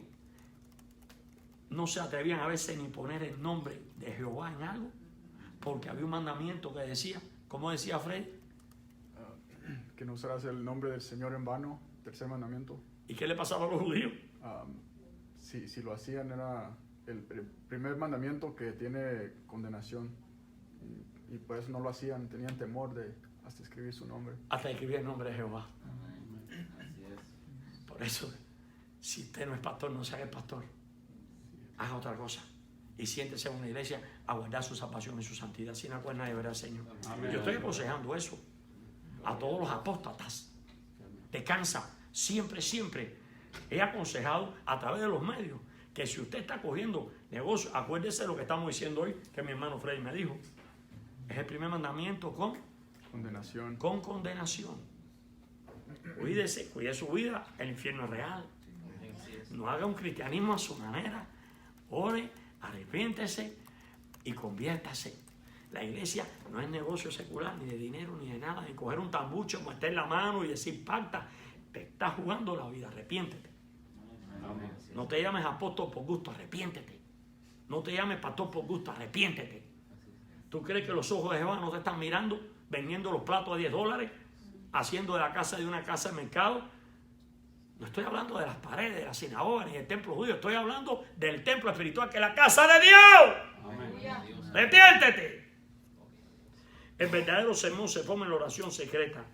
no se atrevían a veces ni poner el nombre de Jehová en algo? Porque había un mandamiento que decía, ¿cómo decía Freddy? Que no usarás el nombre del Señor en vano, tercer mandamiento. ¿Y qué le pasaba a los judíos? Si lo hacían era el primer mandamiento que tiene condenación. Y pues no lo hacían, tenían temor de hasta escribir su nombre. Hasta escribir el nombre de Jehová. Así es. Por eso, si usted no es pastor, no se haga el pastor. Haga otra cosa. Y siéntese en una iglesia a guardar su salvación y su santidad. Sin acuerdo nadie verá al Señor. Amén. Yo estoy aconsejando eso a todos los apóstatas. Descansa. Siempre, siempre he aconsejado a través de los medios que si usted está cogiendo negocio, acuérdese de lo que estamos diciendo hoy, que mi hermano Freddy me dijo. Es el primer mandamiento con Condenación. Con condenación. Cuídese, cuide su vida, el infierno es real. No haga un cristianismo a su manera. Ore, arrepiéntese y conviértase. La iglesia no es negocio secular, ni de dinero, ni de nada, ni coger un tambucho, meter la mano y decir pacta. Te estás jugando la vida, arrepiéntete. No te llames apóstol por gusto, arrepiéntete. No te llames pastor por gusto, arrepiéntete. ¿Tú crees que los ojos de Jehová no te están mirando, vendiendo los platos a $10, haciendo de la casa de una casa de mercado? No estoy hablando de las paredes de la sinagoga ni del templo judío, estoy hablando del templo espiritual que es la casa de Dios. Arrepiéntete. El verdadero sermón se forma en la oración secreta.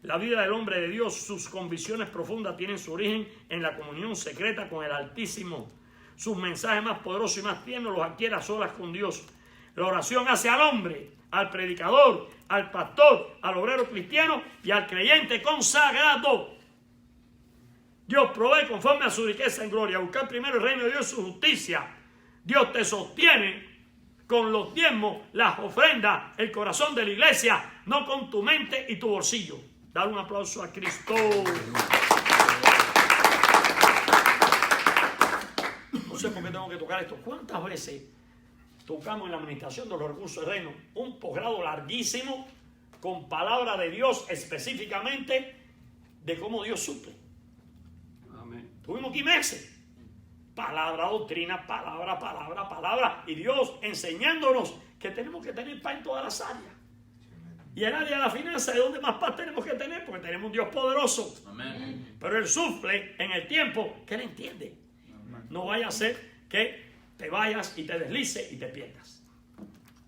La vida del hombre de Dios, sus convicciones profundas tienen su origen en la comunión secreta con el Altísimo. Sus mensajes más poderosos y más tiernos los adquiere a solas con Dios. La oración hace al hombre, al predicador, al pastor, al obrero cristiano y al creyente consagrado. Dios provee conforme a su riqueza en gloria. Buscar primero el reino de Dios y su justicia. Dios te sostiene con los diezmos, las ofrendas, el corazón de la iglesia, no con tu mente y tu bolsillo. Dale un aplauso a Cristo. No sé por qué tengo que tocar esto. ¿Cuántas veces tocamos en la administración de los recursos del reino un posgrado larguísimo con palabra de Dios específicamente de cómo Dios suple? Amén. Tuvimos aquí meses. Palabra, doctrina, palabra. Y Dios enseñándonos que tenemos que tener paz en todas las áreas. Y el área de la finanza es donde más paz tenemos que tener, porque tenemos un Dios poderoso. Amén. Pero Él suple en el tiempo que Él entiende. No vaya a ser que te vayas y te deslices y te pierdas.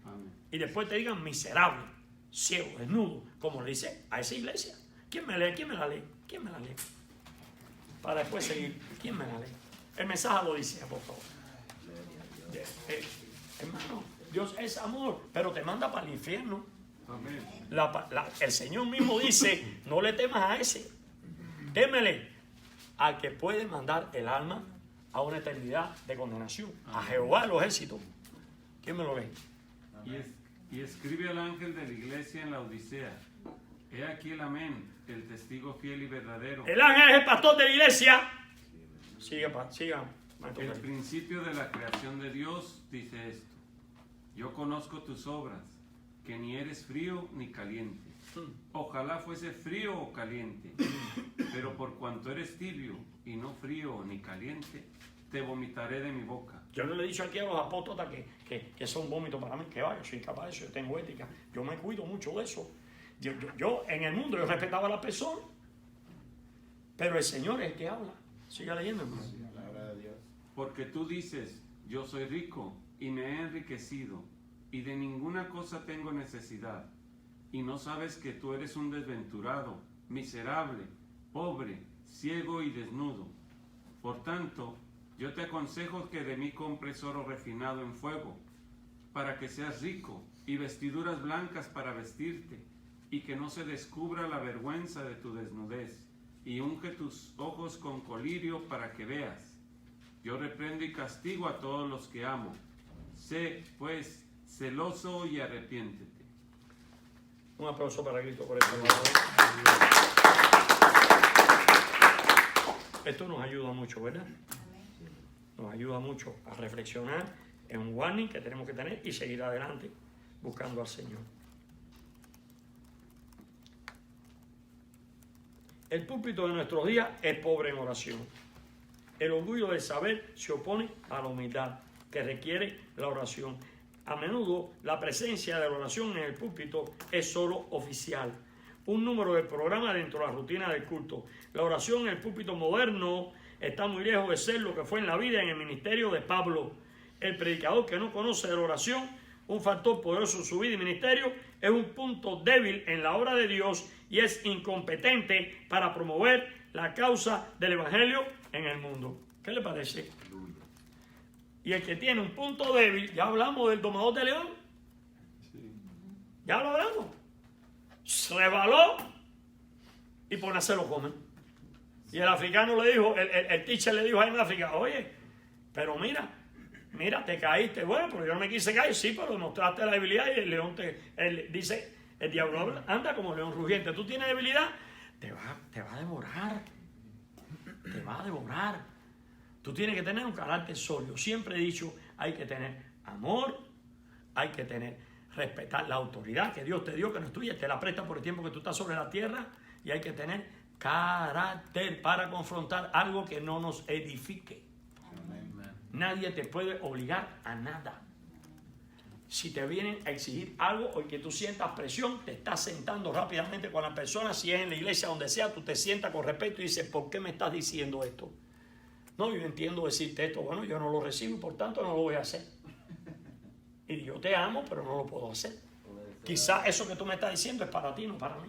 Amén. Y después te digan miserable, ciego, desnudo, como le dice a esa iglesia. ¿Quién me lee? ¿Quién me la lee? ¿Quién me la lee? Para después seguir. ¿Quién me la lee? El mensaje lo dice, por favor. Hermano, Dios es amor, pero te manda para el infierno. Amén. El Señor mismo dice, no le temas a ese. Témele al que puede mandar el alma a una eternidad de condenación. A Jehová de los ejércitos. ¿Quién me lo lee? Y escribe al ángel de la iglesia en la Odisea. He aquí el amén, el testigo fiel y verdadero. El ángel es el pastor de la iglesia. Siga. El principio de la creación de Dios dice esto. Yo conozco tus obras, que ni eres frío ni caliente. Ojalá fuese frío o caliente, pero por cuanto eres tibio y no frío ni caliente, te vomitaré de mi boca. Yo no le he dicho aquí a los apóstotas que son vómitos para mí, que vaya, yo soy incapaz de eso, yo tengo ética, yo me cuido mucho de eso. Yo en el mundo yo respetaba a la persona, pero el Señor es el que habla. Siga leyendo, hermano. Palabra de Dios. Porque tú dices, yo soy rico y me he enriquecido, y de ninguna cosa tengo necesidad, y no sabes que tú eres un desventurado, miserable, pobre, ciego y desnudo. Por tanto, yo te aconsejo que de mí compres oro refinado en fuego, para que seas rico, y vestiduras blancas para vestirte, y que no se descubra la vergüenza de tu desnudez, y unge tus ojos con colirio para que veas. Yo reprendo y castigo a todos los que amo. Sé, pues, celoso y arrepiéntete. Un aplauso para Cristo por esto. Esto nos ayuda mucho, ¿verdad? Nos ayuda mucho a reflexionar en un warning que tenemos que tener y seguir adelante buscando al Señor. El púlpito de nuestros días es pobre en oración. El orgullo del saber se opone a la humildad que requiere la oración. A menudo la presencia de la oración en el púlpito es solo oficial, un número del programa dentro de la rutina del culto. La oración en el púlpito moderno está muy lejos de ser lo que fue en la vida en el ministerio de Pablo. El predicador que no conoce de la oración, un factor poderoso en su vida y ministerio, es un punto débil en la obra de Dios y es incompetente para promover la causa del evangelio en el mundo. ¿Qué le parece? Y el que tiene un punto débil, ya hablamos del domador de león. Ya lo hablamos. Se rebaló y por nacer lo comen. Y el africano le dijo, el teacher le dijo ahí en África, oye, pero mira, te caíste. Bueno, pero yo no me quise caer, sí, pero demostraste la debilidad y el león dice, El diablo anda como león rugiente. Tú tienes debilidad, te va a devorar. Te va a devorar. Tú tienes que tener un carácter sólido. Siempre he dicho, hay que tener amor, hay que respetar la autoridad que Dios te dio, que no es tuya, te la presta por el tiempo que tú estás sobre la tierra, y hay que tener carácter para confrontar algo que no nos edifique. Nadie te puede obligar a nada. Si te vienen a exigir algo o que tú sientas presión, te estás sentando rápidamente con la persona. Si es en la iglesia, donde sea, tú te sientas con respeto y dices, ¿por qué me estás diciendo esto? No, yo entiendo decirte esto. Bueno, yo no lo recibo y por tanto no lo voy a hacer. Y yo te amo, pero no lo puedo hacer. Quizás eso que tú me estás diciendo es para ti, no para mí.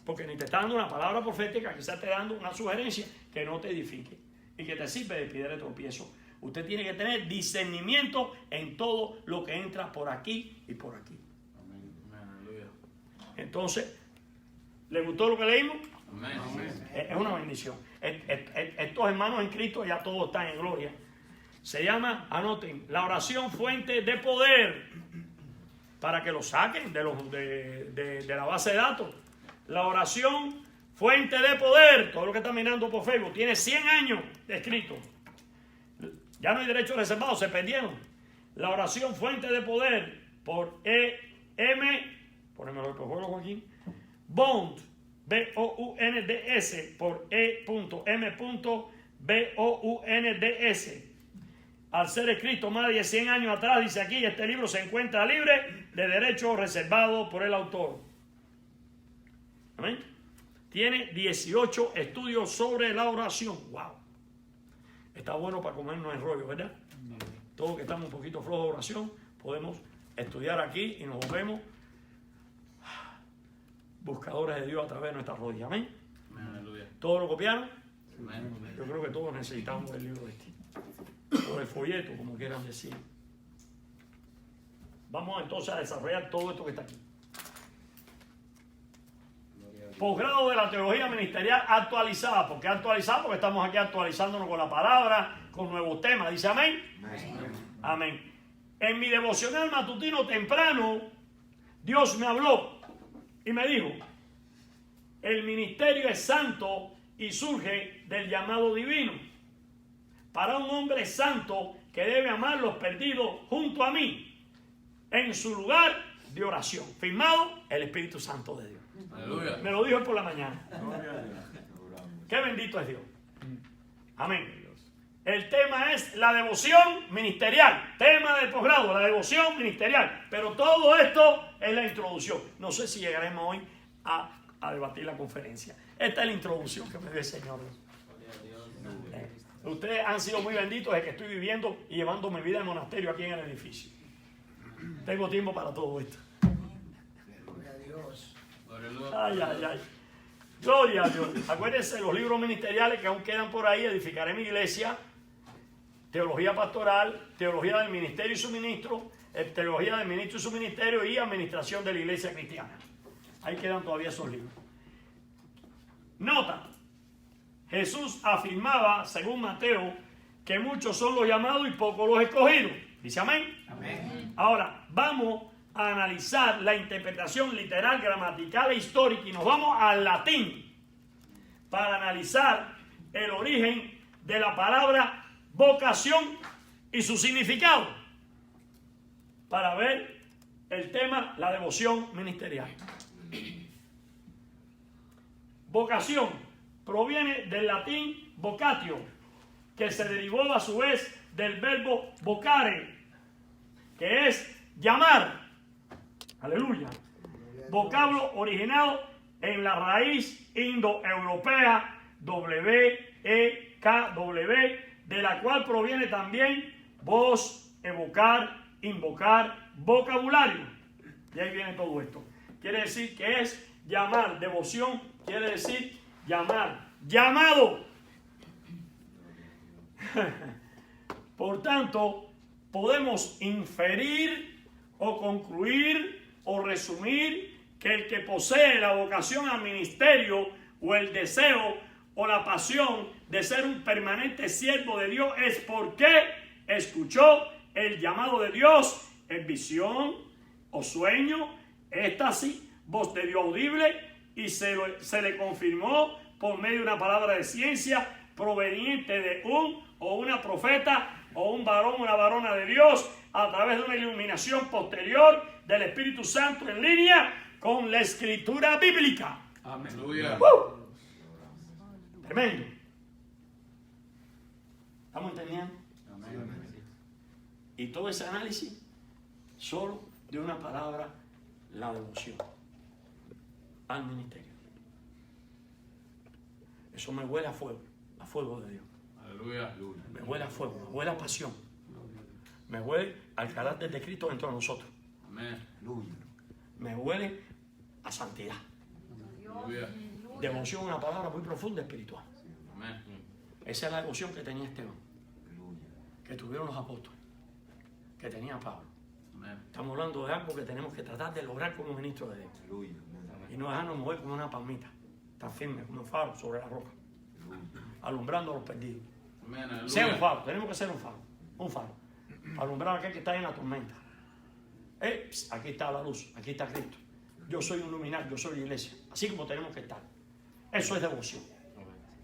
Porque ni te está dando una palabra profética, quizás te está dando una sugerencia que no te edifique y que te sirve de piedra de tropiezo. Usted tiene que tener discernimiento en todo lo que entra por aquí y por aquí. Entonces, ¿le gustó lo que leímos? Es una bendición. Estos hermanos en Cristo ya todos están en gloria. Se llama, anoten, la oración fuente de poder, para que lo saquen de la base de datos. La oración fuente de poder, todo lo que está mirando por Facebook, tiene 100 años escrito. Ya no hay derechos reservados, se perdieron. La oración fuente de poder por ponémelo por favor, Joaquín, Bond, B-O-U-N-D-S, por E.M.B-O-U-N-D-S. Al ser escrito más de 100 años atrás, dice aquí, este libro se encuentra libre de derechos reservados por el autor. Amén. Tiene 18 estudios sobre la oración. ¡Wow! Está bueno para comernos en rollo, ¿verdad? Todos que estamos un poquito flojos de oración, podemos estudiar aquí y nos volvemos buscadores de Dios a través de nuestras rodillas. Amén. ¿Todos lo copiaron? Yo creo que todos necesitamos el libro de este. O el folleto, como quieran decir. Vamos entonces a desarrollar todo esto que está aquí. Posgrado de la teología ministerial actualizada. ¿Por qué actualizada? Porque estamos aquí actualizándonos con la palabra, con nuevos temas. ¿Dice amén? Amén. En mi devocional matutino temprano, Dios me habló y me dijo, el ministerio es santo y surge del llamado divino. Para un hombre santo que debe amar los perdidos junto a mí, en su lugar de oración. Firmado el Espíritu Santo de Dios. Aleluya. Me lo dijo él por la mañana. Qué bendito es Dios. Amén. El tema es la devoción ministerial. Tema del posgrado, la devoción ministerial. Pero todo esto es la introducción. No sé si llegaremos hoy a debatir la conferencia. Esta es la introducción que me dio el Señor. Ustedes han sido muy benditos desde que estoy viviendo y llevando mi vida de monasterio aquí en el edificio. Tengo tiempo para todo esto. Gloria a Dios. Ay, ay, ay. Gloria a Dios. Acuérdense los libros ministeriales que aún quedan por ahí. Edificaré mi iglesia. Teología pastoral. Teología del ministerio y su ministro. Teología del ministro y su ministerio. Y administración de la iglesia cristiana. Ahí quedan todavía esos libros. Nota. Jesús afirmaba, según Mateo, que muchos son los llamados y pocos los escogidos. ¿Dice amén? Amén. Ahora, vamos a analizar la interpretación literal, gramatical e histórica y nos vamos al latín para analizar el origen de la palabra vocación y su significado, para ver el tema, la devoción ministerial. Vocación proviene del latín vocatio, que se derivó a su vez del verbo vocare, que es llamar. Aleluya. Vocablo originado en la raíz indoeuropea W-E-K-W, de la cual proviene también voz, evocar, invocar, vocabulario. Y ahí viene todo esto. Quiere decir que es llamar. Devoción quiere decir llamar, llamado. Por tanto, podemos inferir o concluir o resumir que el que posee la vocación al ministerio o el deseo o la pasión de ser un permanente siervo de Dios es porque escuchó el llamado de Dios en visión, o sueño, éxtasis, voz de Dios audible, y se le confirmó por medio de una palabra de ciencia proveniente de un o una profeta o un varón o una varona de Dios a través de una iluminación posterior del Espíritu Santo en línea con la escritura bíblica. Amén. Aleluya. Tremendo. ¿Estamos entendiendo? Amén. Y todo ese análisis solo de una palabra, la devoción al ministerio. Eso me huele a fuego de Dios. Aleluya. Me huele a fuego, me huele a pasión. Me huele al carácter de Cristo dentro de nosotros. Amén. Me huele a santidad. Aleluya. Devoción es una palabra muy profunda espiritual. Amén. Esa es la devoción que tenía Esteban, que tuvieron los apóstoles, que tenía Pablo. Amén. Estamos hablando de algo que tenemos que tratar de lograr como ministro de Dios. Y no dejarnos mover como una palmita, tan firme como un faro sobre la roca, alumbrando a los perdidos. Amén. Aleluya. Sea un faro, tenemos que ser un faro, para alumbrar a aquel que está en la tormenta. Aquí está la luz, aquí está Cristo. Yo soy un luminario, yo soy la iglesia, así como tenemos que estar. Eso es devoción.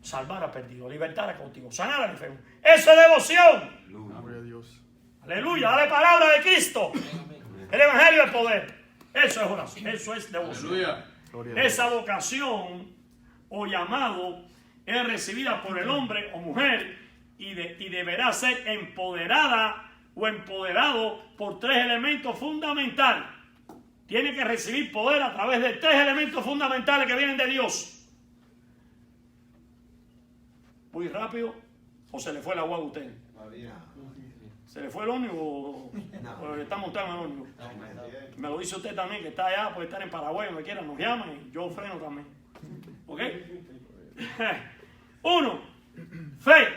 Salvar a perdido, libertar a cautivo, sanar al enfermo. Eso es devoción. Gloria a Dios. Aleluya, dale palabra de Cristo. El evangelio es poder. Eso es oración, eso es devoción. Aleluya. Gloria a Dios. Esa vocación o llamado es recibida por el hombre o mujer y deberá ser empoderada o empoderado por tres elementos fundamentales. Tiene que recibir poder a través de tres elementos fundamentales que vienen de Dios. Muy rápido, o se le fue el agua a usted. ¿Se le fue el ómnibus o está montando el ómnibus? Me lo dice usted también, que está allá, puede estar en Paraguay, donde quiera, nos llama y yo freno también. ¿Ok? 1. Fe.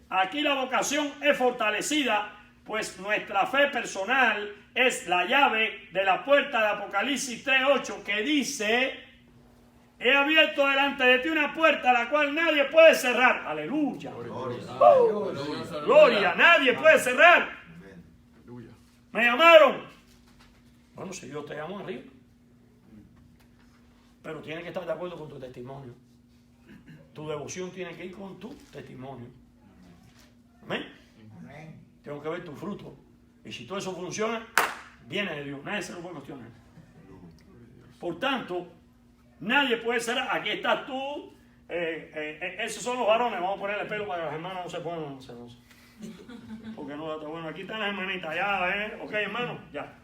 Aquí la vocación es fortalecida, pues nuestra fe personal es la llave de la puerta de Apocalipsis 3:8, que dice: he abierto delante de ti una puerta la cual nadie puede cerrar. Aleluya. Gloria, nadie puede cerrar. Aleluya. Me llamaron. Bueno, si Dios te llamó arriba. Pero tiene que estar de acuerdo con tu testimonio. Tu devoción tiene que ir con tu testimonio. Amén. Tengo que ver tu fruto. Y si todo eso funciona, viene de Dios. Nadie se lo puede cuestionar. Por tanto, nadie puede ser. Aquí estás tú. Esos son los varones. Vamos a ponerle pelo para que las hermanas no se pongan celosas. Porque no está bueno. Aquí están las hermanitas. Ya, ok, hermano, ya.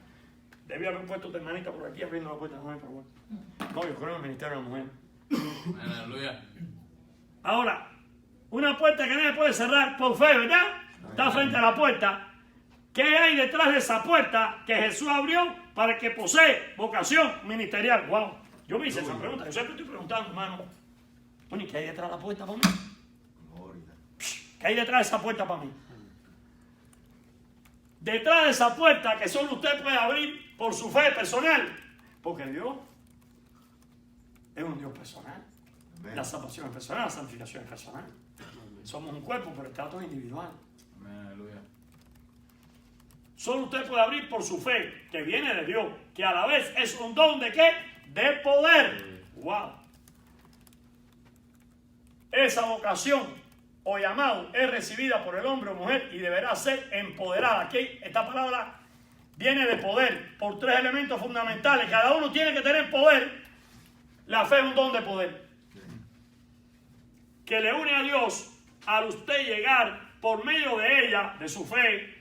Debía haber puesto tu hermanita por aquí abriendo la puerta. No, yo creo en el ministerio de la mujer. Amén. Aleluya. Ahora, una puerta que nadie puede cerrar por fe, ¿verdad? Está frente a la puerta. ¿Qué hay detrás de esa puerta que Jesús abrió para el que posee vocación ministerial? Wow. Yo me hice esa pregunta. Yo siempre estoy preguntando, hermano. Bueno, ¿y qué hay detrás de la puerta para mí? ¿Qué hay detrás de esa puerta para mí? Detrás de esa puerta que solo usted puede abrir por su fe personal. Porque Dios es un Dios personal. La salvación es personal, la santificación es personal. Somos un cuerpo, pero el trato es individual. Amén. Aleluya. Solo usted puede abrir por su fe, que viene de Dios, que a la vez es un don de ¿qué? De poder. Wow. Esa vocación o llamado es recibida por el hombre o mujer y deberá ser empoderada. Aquí esta palabra viene de poder por tres elementos fundamentales. Cada uno tiene que tener poder. La fe es un don de poder que le une a Dios al usted llegar por medio de ella, de su fe.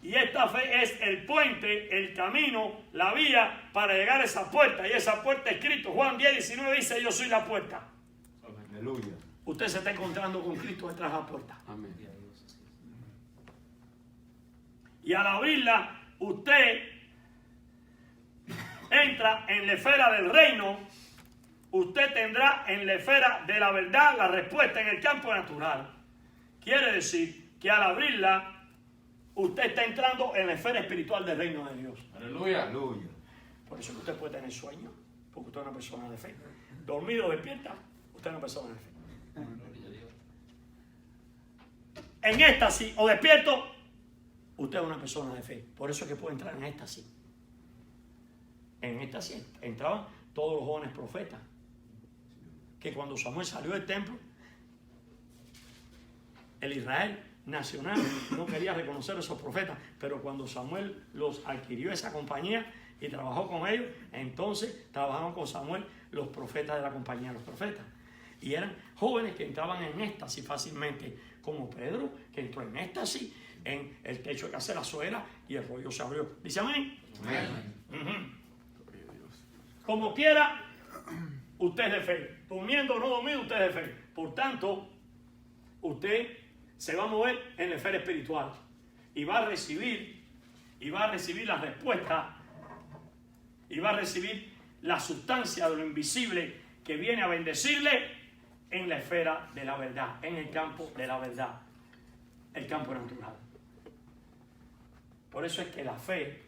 Y esta fe es el puente, el camino, la vía para llegar a esa puerta. Y esa puerta es Cristo. Juan 10:19 dice: yo soy la puerta. Aleluya. Usted se está encontrando con Cristo detrás de la puerta. Amén. Y al abrirla, usted entra en la esfera del reino. Usted tendrá en la esfera de la verdad la respuesta en el campo natural. Quiere decir que al abrirla, usted está entrando en la esfera espiritual del reino de Dios. Aleluya. Aleluya. Por eso que usted puede tener sueño, porque usted es una persona de fe. Dormido o despierta, usted es una persona de fe. En éxtasis o despierto, usted es una persona de fe. Por eso es que puede entrar en éxtasis. En éxtasis entraban todos los jóvenes profetas. Que cuando Samuel salió del templo, el Israel nacional no quería reconocer a esos profetas, pero cuando Samuel los adquirió esa compañía y trabajó con ellos, entonces trabajaban con Samuel los profetas de la compañía de los profetas. Y eran jóvenes que entraban en éxtasis fácilmente, como Pedro, que entró en éxtasis en el techo de casa de la suegra y el rollo se abrió. ¿Dice amén? Amén. Como quiera, usted es de fe. Durmiendo o no dormido, usted es de fe. Por tanto, usted se va a mover en la esfera espiritual y va a recibir la respuesta y va a recibir la sustancia de lo invisible que viene a bendecirle en la esfera de la verdad, en el campo de la verdad, el campo natural. Por eso es que la fe,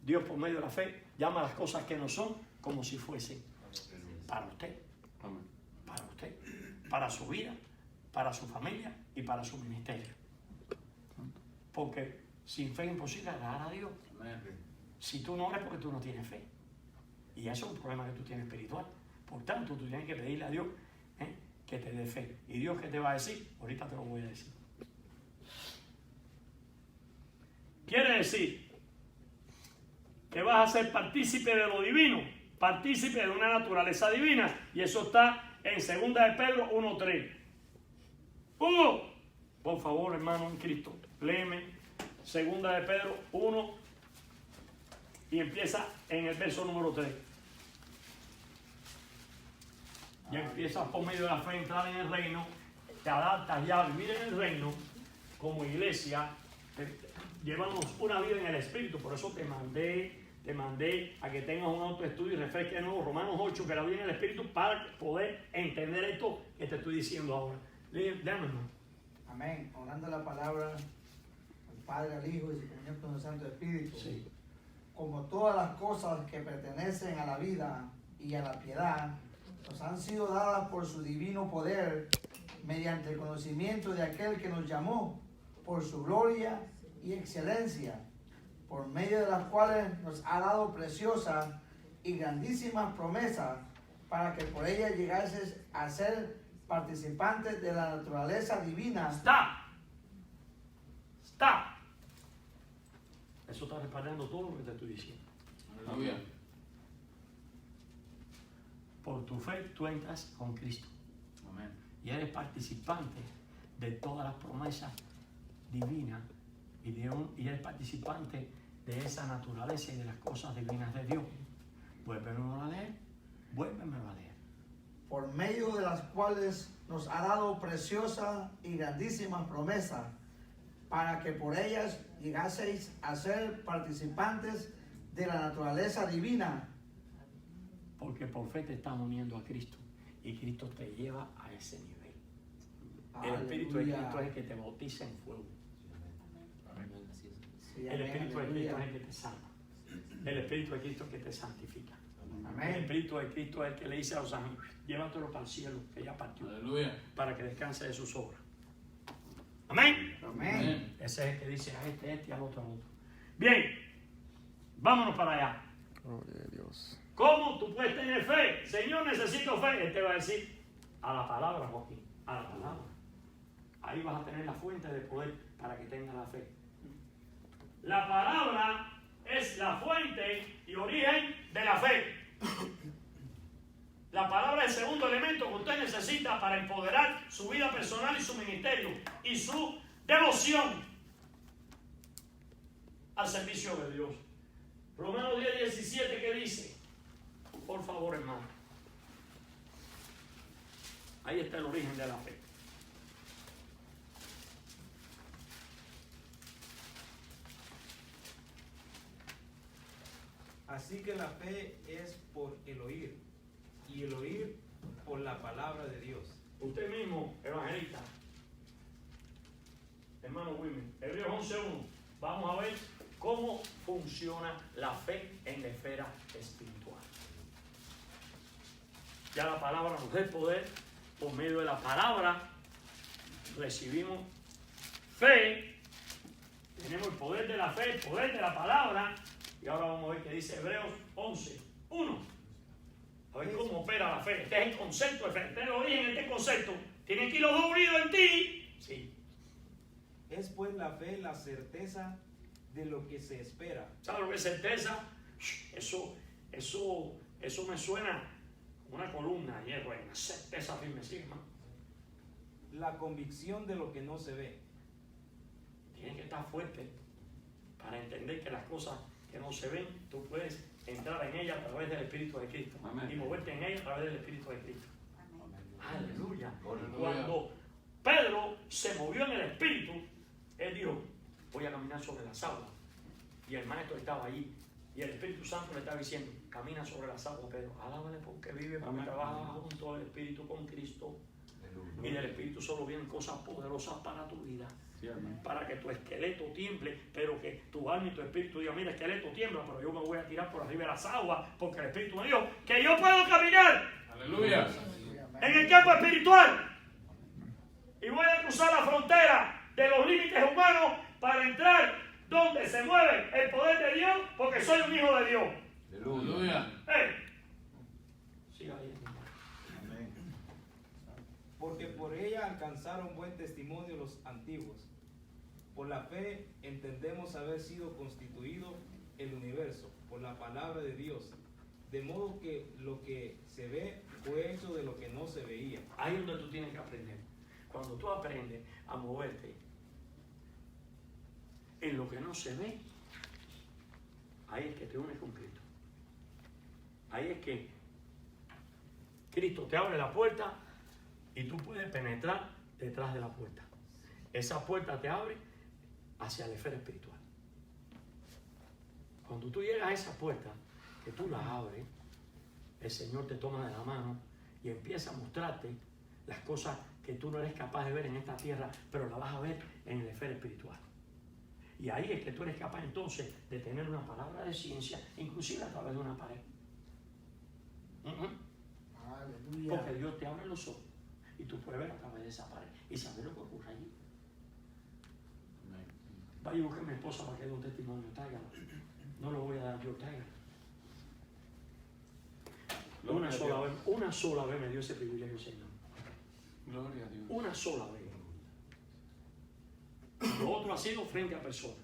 Dios por medio de la fe, llama a las cosas que no son como si fuesen para usted, Amén. para usted, para su vida, para su familia y para su ministerio. Porque sin fe es imposible agradar a Dios. Amén. Si tú no oras porque tú no tienes fe. Y eso es un problema que tú tienes espiritual. Por tanto, tú tienes que pedirle a Dios que te dé fe. ¿Y Dios qué te va a decir? Ahorita te lo voy a decir. Quiere decir que vas a ser partícipe de lo divino, partícipe de una naturaleza divina. Y eso está en 2 de Pedro 1:3. Hugo, por favor, hermano en Cristo, léeme 2 de Pedro 1 y empieza en el verso número 3. Ya empiezas por medio de la fe a entrar en el reino, te adaptas ya a vivir en el reino como iglesia. Llevamos una vida en el Espíritu, por eso te mandé a que tengas un autoestudio y refresque de nuevo Romanos 8, que la vida en el Espíritu, para poder entender esto que te estoy diciendo ahora. Déjame, hermano. Amén. Orando la palabra al Padre, al Hijo y su comunión con el Santo Espíritu. Sí. Como todas las cosas que pertenecen a la vida y a la piedad, nos han sido dadas por su divino poder, mediante el conocimiento de aquel que nos llamó por su gloria y excelencia, por medio de las cuales nos ha dado preciosas y grandísimas promesas, para que por ellas llegases a ser participantes de la naturaleza divina. Está. Eso está respaldando todo lo que te estoy diciendo. Aleluya. Por tu fe tú entras con Cristo Amén. y eres participante de todas las promesas divinas y eres participante de esa naturaleza y de las cosas divinas de Dios. Vuélvemelo a leer, vuélvemelo a leer. Por medio de las cuales nos ha dado preciosas y grandísimas promesas, para que por ellas llegaseis a ser participantes de la naturaleza divina. Porque por fe te estás uniendo a Cristo y Cristo te lleva a ese nivel. El Espíritu de Aleluya. Cristo es el que te bautiza en fuego. Sí, El amén, Espíritu de aleluya. Cristo es el que te salva. El Espíritu de Cristo es el que te santifica. El Amén. Espíritu de Cristo es el que le dice a los ángeles, llévatelo para el cielo, que ya partió, Aleluya. para que descanse de sus obras. Amén. Amén. Ese es el que dice a este y al otro, al otro. Bien, vámonos para allá. Gloria a Dios. ¿Cómo tú puedes tener fe? Señor, necesito fe. Él te va a decir a la palabra, Joaquín, a la palabra. Ahí vas a tener la fuente de poder para que tengas la fe. La palabra es la fuente y origen de la fe. La palabra es el segundo elemento que usted necesita para empoderar su vida personal y su ministerio y su devoción al servicio de Dios. Romanos 10:17, ¿qué dice? Por favor, hermano. Ahí está el origen de la fe. Así que la fe es por el oír, y el oír por la palabra de Dios. Usted mismo, evangelista, hermano Wilmer, Hebreos 11:1, vamos a ver cómo funciona la fe en la esfera espiritual. Ya la palabra nos da el poder, por medio de la palabra recibimos fe, tenemos el poder de la fe, el poder de la palabra, y ahora vamos a ver qué dice Hebreos 11:1. A ver cómo opera la fe. Este es el concepto de fe. Ustedes lo oyen en este concepto. Tienen que ir los dos unidos en ti. Sí. Es pues la fe la certeza de lo que se espera. ¿Sabes lo que es certeza? Eso me suena como una columna de hierro, una certeza firme, sí, hermano. La convicción de lo que no se ve. Tienes que estar fuerte para entender que las cosas que no se ven, tú puedes entrar en ellas a través del Espíritu de Cristo. Amén. Y moverte en ellas a través del Espíritu de Cristo. Aleluya. Aleluya. Cuando Pedro se movió en el Espíritu, él dijo, voy a caminar sobre las aguas. Y el maestro estaba allí. Y el Espíritu Santo le estaba diciendo, camina sobre las aguas, Pedro. Alábale porque vive, porque Amén. trabaja junto al Espíritu con Cristo. Y del Espíritu solo vienen cosas poderosas para tu vida. Sí, amén. Para que tu esqueleto tiemble, pero que tu alma y tu espíritu digan, mira, esqueleto tiembla, pero yo me voy a tirar por arriba de las aguas, porque el Espíritu me dijo que yo puedo caminar Aleluya. en el campo espiritual. Y voy a cruzar la frontera de los límites humanos para entrar donde se mueve el poder de Dios, porque soy un hijo de Dios. Aleluya. Siga ahí. Porque por ella alcanzaron buen testimonio los antiguos. Por la fe entendemos haber sido constituido el universo por la palabra de Dios, de modo que lo que se ve fue hecho de lo que no se veía. Ahí es donde tú tienes que aprender. Cuando tú aprendes a moverte en lo que no se ve, ahí es que te unes con Cristo. Ahí es que Cristo te abre la puerta y tú puedes penetrar detrás de la puerta. Esa puerta te abre hacia la esfera espiritual. Cuando tú llegas a esa puerta, que tú la abres, el Señor te toma de la mano y empieza a mostrarte las cosas que tú no eres capaz de ver en esta tierra, pero la vas a ver en la esfera espiritual. Y ahí es que tú eres capaz entonces de tener una palabra de ciencia, inclusive a través de una pared. Aleluya. Porque Dios te abre los ojos y tú puedes ver a través de esa pared y saber lo que ocurre allí. Vaya y busque a mi esposa para que dé un testimonio, tráigalo. No lo voy a dar yo, tráigalo. Gloria a Dios. Una sola vez me dio ese privilegio, Señor. Gloria a Dios. Una sola vez. Lo otro ha sido frente a personas.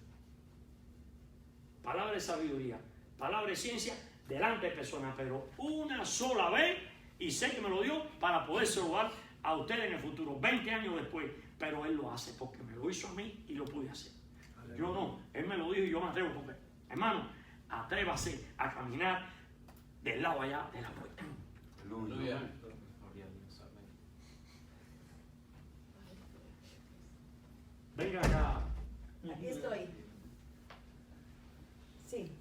Palabra de sabiduría, palabra de ciencia, delante de personas, pero una sola vez, y sé que me lo dio para poder salvar a ustedes en el futuro, 20 años después, pero Él lo hace porque me lo hizo a mí y lo pude hacer. Yo no, Él me lo dijo y yo me atrevo porque, hermano, atrévase a caminar del lado allá de la puerta. Aleluya. Venga acá. Aquí estoy. Sí.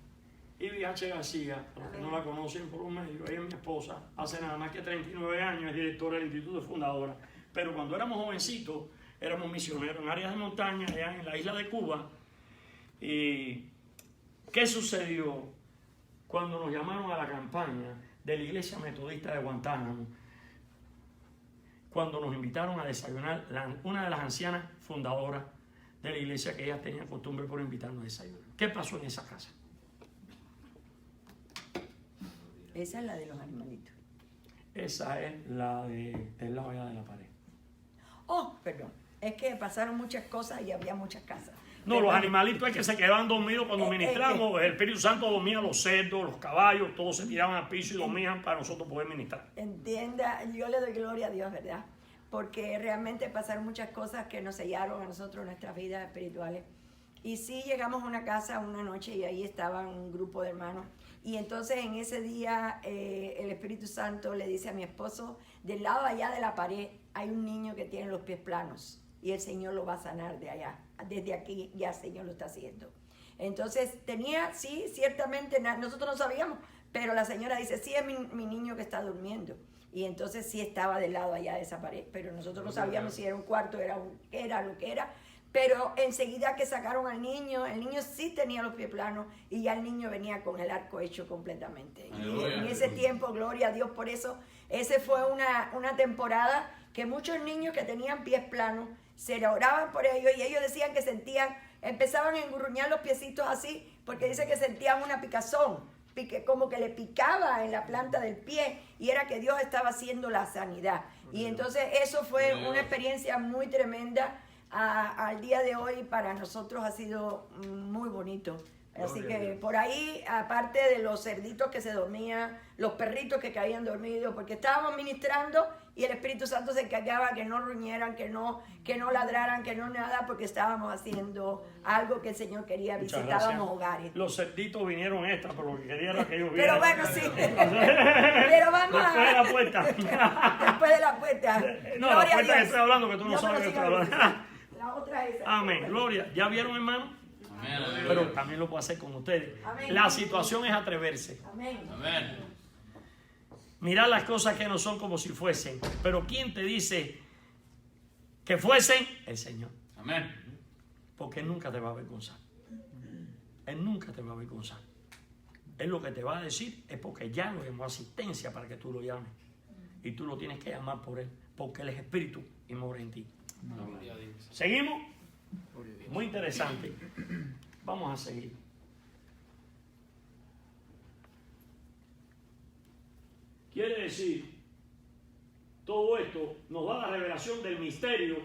Ivy H. García, los que no la conocen por un medio, ella es mi esposa, hace nada más que 39 años, es directora del Instituto Fundadora. Pero cuando éramos jovencitos, éramos misioneros en áreas de montaña, allá en la isla de Cuba. ¿Y qué sucedió cuando nos llamaron a la campaña de la Iglesia Metodista de Guantánamo? Cuando nos invitaron a desayunar, una de las ancianas fundadoras de la iglesia, que ellas tenían costumbre por invitarnos a desayunar. ¿Qué pasó en esa casa? Esa es la de los animalitos. Esa es la del lado allá de la pared. Oh, perdón. Es que pasaron muchas cosas y había muchas casas. No, los animalitos es que se quedaban dormidos cuando ministramos. El Espíritu Santo dormía los cerdos, los caballos, todos se tiraban al piso y dormían para nosotros poder ministrar. Entienda, yo le doy gloria a Dios, ¿verdad? Porque realmente pasaron muchas cosas que nos sellaron a nosotros en nuestras vidas espirituales. Y sí llegamos a una casa una noche y ahí estaban un grupo de hermanos. Y entonces en ese día el Espíritu Santo le dice a mi esposo, del lado allá de la pared hay un niño que tiene los pies planos y el Señor lo va a sanar de allá. Desde aquí ya el Señor lo está haciendo. Entonces tenía, sí, ciertamente, nosotros no sabíamos, pero la señora dice, sí, es mi niño que está durmiendo. Y entonces sí estaba del lado allá de esa pared, pero nosotros no sabíamos si era un cuarto, era lo que era. Pero enseguida que sacaron al niño, el niño sí tenía los pies planos y ya el niño venía con el arco hecho completamente. Y en ese tiempo, gloria a Dios por eso, ese fue una temporada que muchos niños que tenían pies planos, se oraban por ellos y ellos decían que sentían, empezaban a engurruñar los piecitos así, porque dice que sentían una picazón, como que le picaba en la planta del pie, y era que Dios estaba haciendo la sanidad. Y entonces eso fue una experiencia muy tremenda. Al día de hoy para nosotros ha sido muy bonito. Así que por ahí, aparte de los cerditos que se dormían, los perritos que caían dormidos, porque estábamos ministrando y el Espíritu Santo se encargaba que no ruñeran, que no ladraran, que no nada, porque estábamos haciendo algo que el Señor quería. Muchas Visitábamos gracias. hogares. Los cerditos vinieron extra, pero lo que quería era que ellos Pero vieran. bueno, sí. Pero vamos Después de a... la puerta. Después de la puerta. No, la Gloria a puerta que Dios. estoy hablando, que tú no sabes pero que estoy siga hablando. bien. La otra es esa. Amén. Gloria. ¿Ya vieron, hermano? Amén. Pero también lo puedo hacer con ustedes. Amén. La situación es atreverse. Amén. Amén. Mirar las cosas que no son como si fuesen. Pero ¿quién te dice que fuesen? El Señor. Amén. Porque Él nunca te va a avergonzar. Él nunca te va a avergonzar. Él lo que te va a decir es porque ya lo llamó asistencia para que tú lo llames. Y tú lo tienes que llamar por Él. Porque Él es espíritu y mora en ti. ¿Seguimos? Muy interesante. Vamos a seguir. Quiere decir, todo esto nos da la revelación del misterio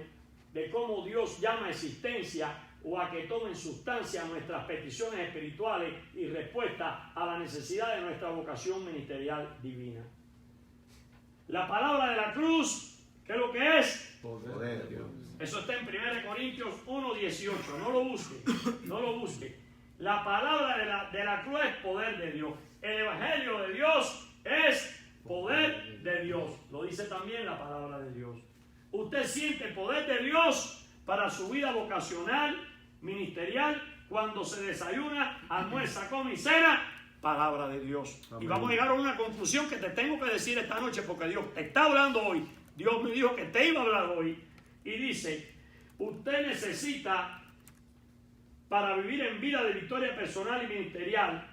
de cómo Dios llama a existencia o a que tomen sustancia nuestras peticiones espirituales y respuesta a la necesidad de nuestra vocación ministerial divina. La palabra de la cruz, ¿qué es lo que es? Poder de Dios. Eso está en 1 Corintios 1:18. No lo busque, no lo busque. La palabra de la cruz es poder de Dios. El evangelio de Dios es poder de Dios. Lo dice también la palabra de Dios. Usted siente poder de Dios para su vida vocacional, ministerial, cuando se desayuna, almuerza, come y cena. Palabra de Dios. Amén. Y vamos a llegar a una conclusión que te tengo que decir esta noche, porque Dios te está hablando hoy. Dios me dijo que te iba a hablar hoy. Y dice, usted necesita, para vivir en vida de victoria personal y ministerial,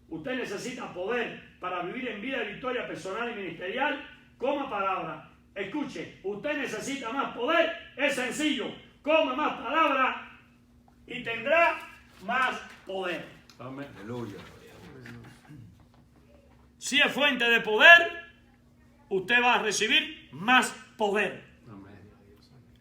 usted necesita poder para vivir en vida de victoria personal y ministerial. Coma palabra. Escuche, usted necesita más poder. Es sencillo. Coma más palabra y tendrá más poder. Amén. Aleluya. Si es fuente de poder, usted va a recibir más poder. Amén.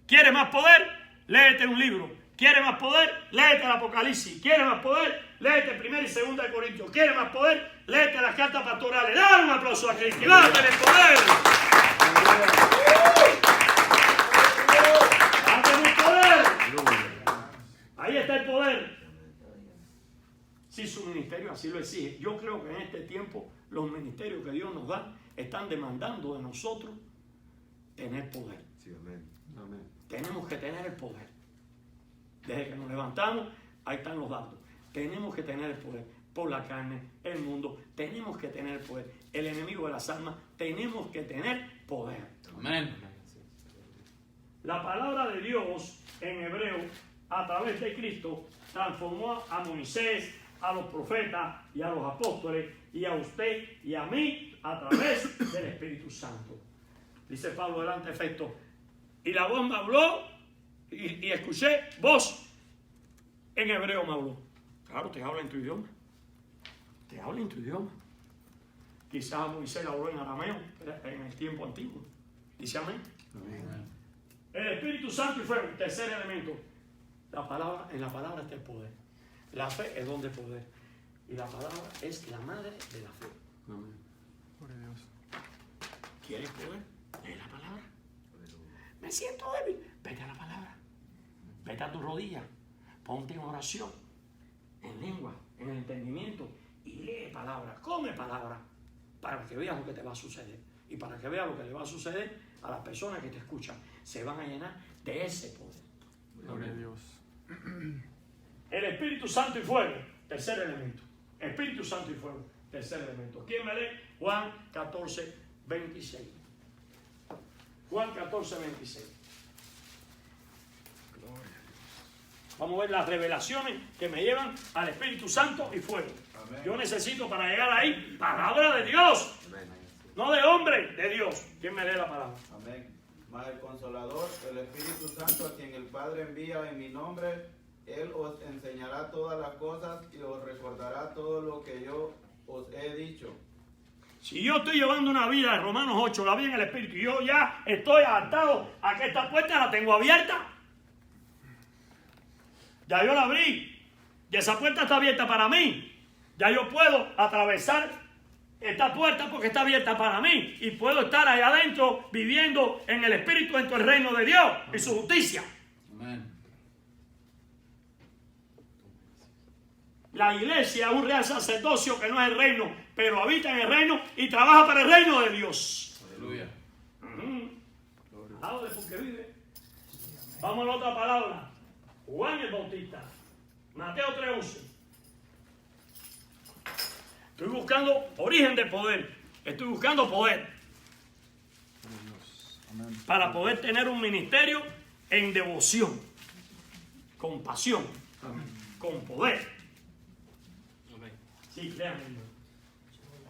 ¿Quiere más poder? Léete un libro. ¿Quiere más poder? Léete el Apocalipsis. ¿Quiere más poder? Léete 1 y 2 de Corintios. ¿Quiere más poder? Léete las cartas pastorales. Dale un aplauso a Cristo. ¡Dale el poder! ¡Dale el poder! Ahí está el poder. Si su ministerio así lo exige. Yo creo que en este tiempo los ministerios que Dios nos da están demandando de nosotros tener poder. Sí, amén. Amén. Tenemos que tener el poder. Desde que nos levantamos, ahí están los datos. Tenemos que tener el poder por la carne, el mundo. Tenemos que tener el poder. El enemigo de las almas, tenemos que tener poder. Amén. La palabra de Dios en hebreo, a través de Cristo, transformó a Moisés, a los profetas y a los apóstoles, y a usted y a mí, a través del Espíritu Santo. Dice Pablo delante de efecto. Y la voz me habló, y escuché voz en hebreo me habló. Claro, te habla en tu idioma. Te habla en tu idioma. Quizás Moisés habló en arameo en el tiempo antiguo. Dice amén. Amén. El Espíritu Santo y fuego, tercer elemento. En la palabra está el poder. La fe es donde poder. Y la palabra es la madre de la fe. Amén. Gloria a Dios. ¿Quieres poder? Lee la palabra. Me siento débil. Vete a la palabra. Vete a tu rodilla. Ponte en oración. En lengua. En el entendimiento. Y lee palabra. Come palabra. Para que veas lo que te va a suceder. Y para que veas lo que le va a suceder a las personas que te escuchan. Se van a llenar de ese poder. Gloria a Dios. El Espíritu Santo y fuego. Tercer elemento. Espíritu Santo y fuego. Tercer elemento. ¿Quién me lee? Juan 14, 26. Juan 14, 26. Vamos a ver las revelaciones que me llevan al Espíritu Santo y fuego. Amén. Yo necesito para llegar ahí palabra de Dios. Amén. No de hombre, de Dios. ¿Quién me lee la palabra? Amén. Mas el Consolador, el Espíritu Santo, a quien el Padre envía en mi nombre, Él os enseñará todas las cosas y os recordará todo lo que yo os he dicho. Si yo estoy llevando una vida de Romanos 8, la vida en el Espíritu, y yo ya estoy adaptado a que esta puerta la tengo abierta. Ya yo la abrí. Y esa puerta está abierta para mí. Ya yo puedo atravesar esta puerta porque está abierta para mí. Y puedo estar ahí adentro viviendo en el Espíritu dentro del reino de Dios y su justicia. Amén. La iglesia es un real sacerdocio que no es el reino, pero habita en el reino y trabaja para el reino de Dios. Aleluya. Habla de porque vive. Vamos a la otra palabra. Juan el Bautista. Mateo 3:11. Estoy buscando origen de poder. Estoy buscando poder. Amén. Para poder tener un ministerio en devoción, con pasión, con poder. Sí, léanme.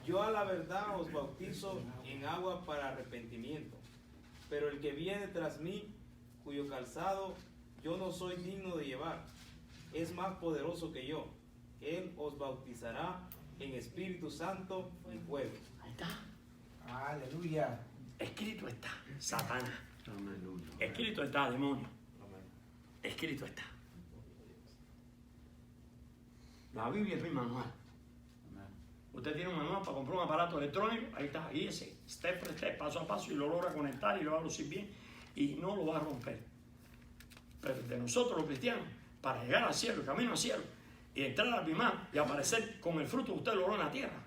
Yo a la verdad os bautizo en agua para arrepentimiento, pero el que viene tras mí, cuyo calzado yo no soy digno de llevar, es más poderoso que yo. Él os bautizará en Espíritu Santo y fuego. Ahí está. Aleluya. Escrito está, Satanás. Escrito está, demonio. Escrito está. La Biblia es mi manual. Usted tiene un manual para comprar un aparato electrónico, ahí está, ahí ese, step por step, paso a paso, y lo logra conectar y lo va a lucir bien, y no lo va a romper. Pero de nosotros los cristianos, para llegar al cielo, el camino al cielo, y entrar al Bimá y aparecer con el fruto que usted logró en la tierra,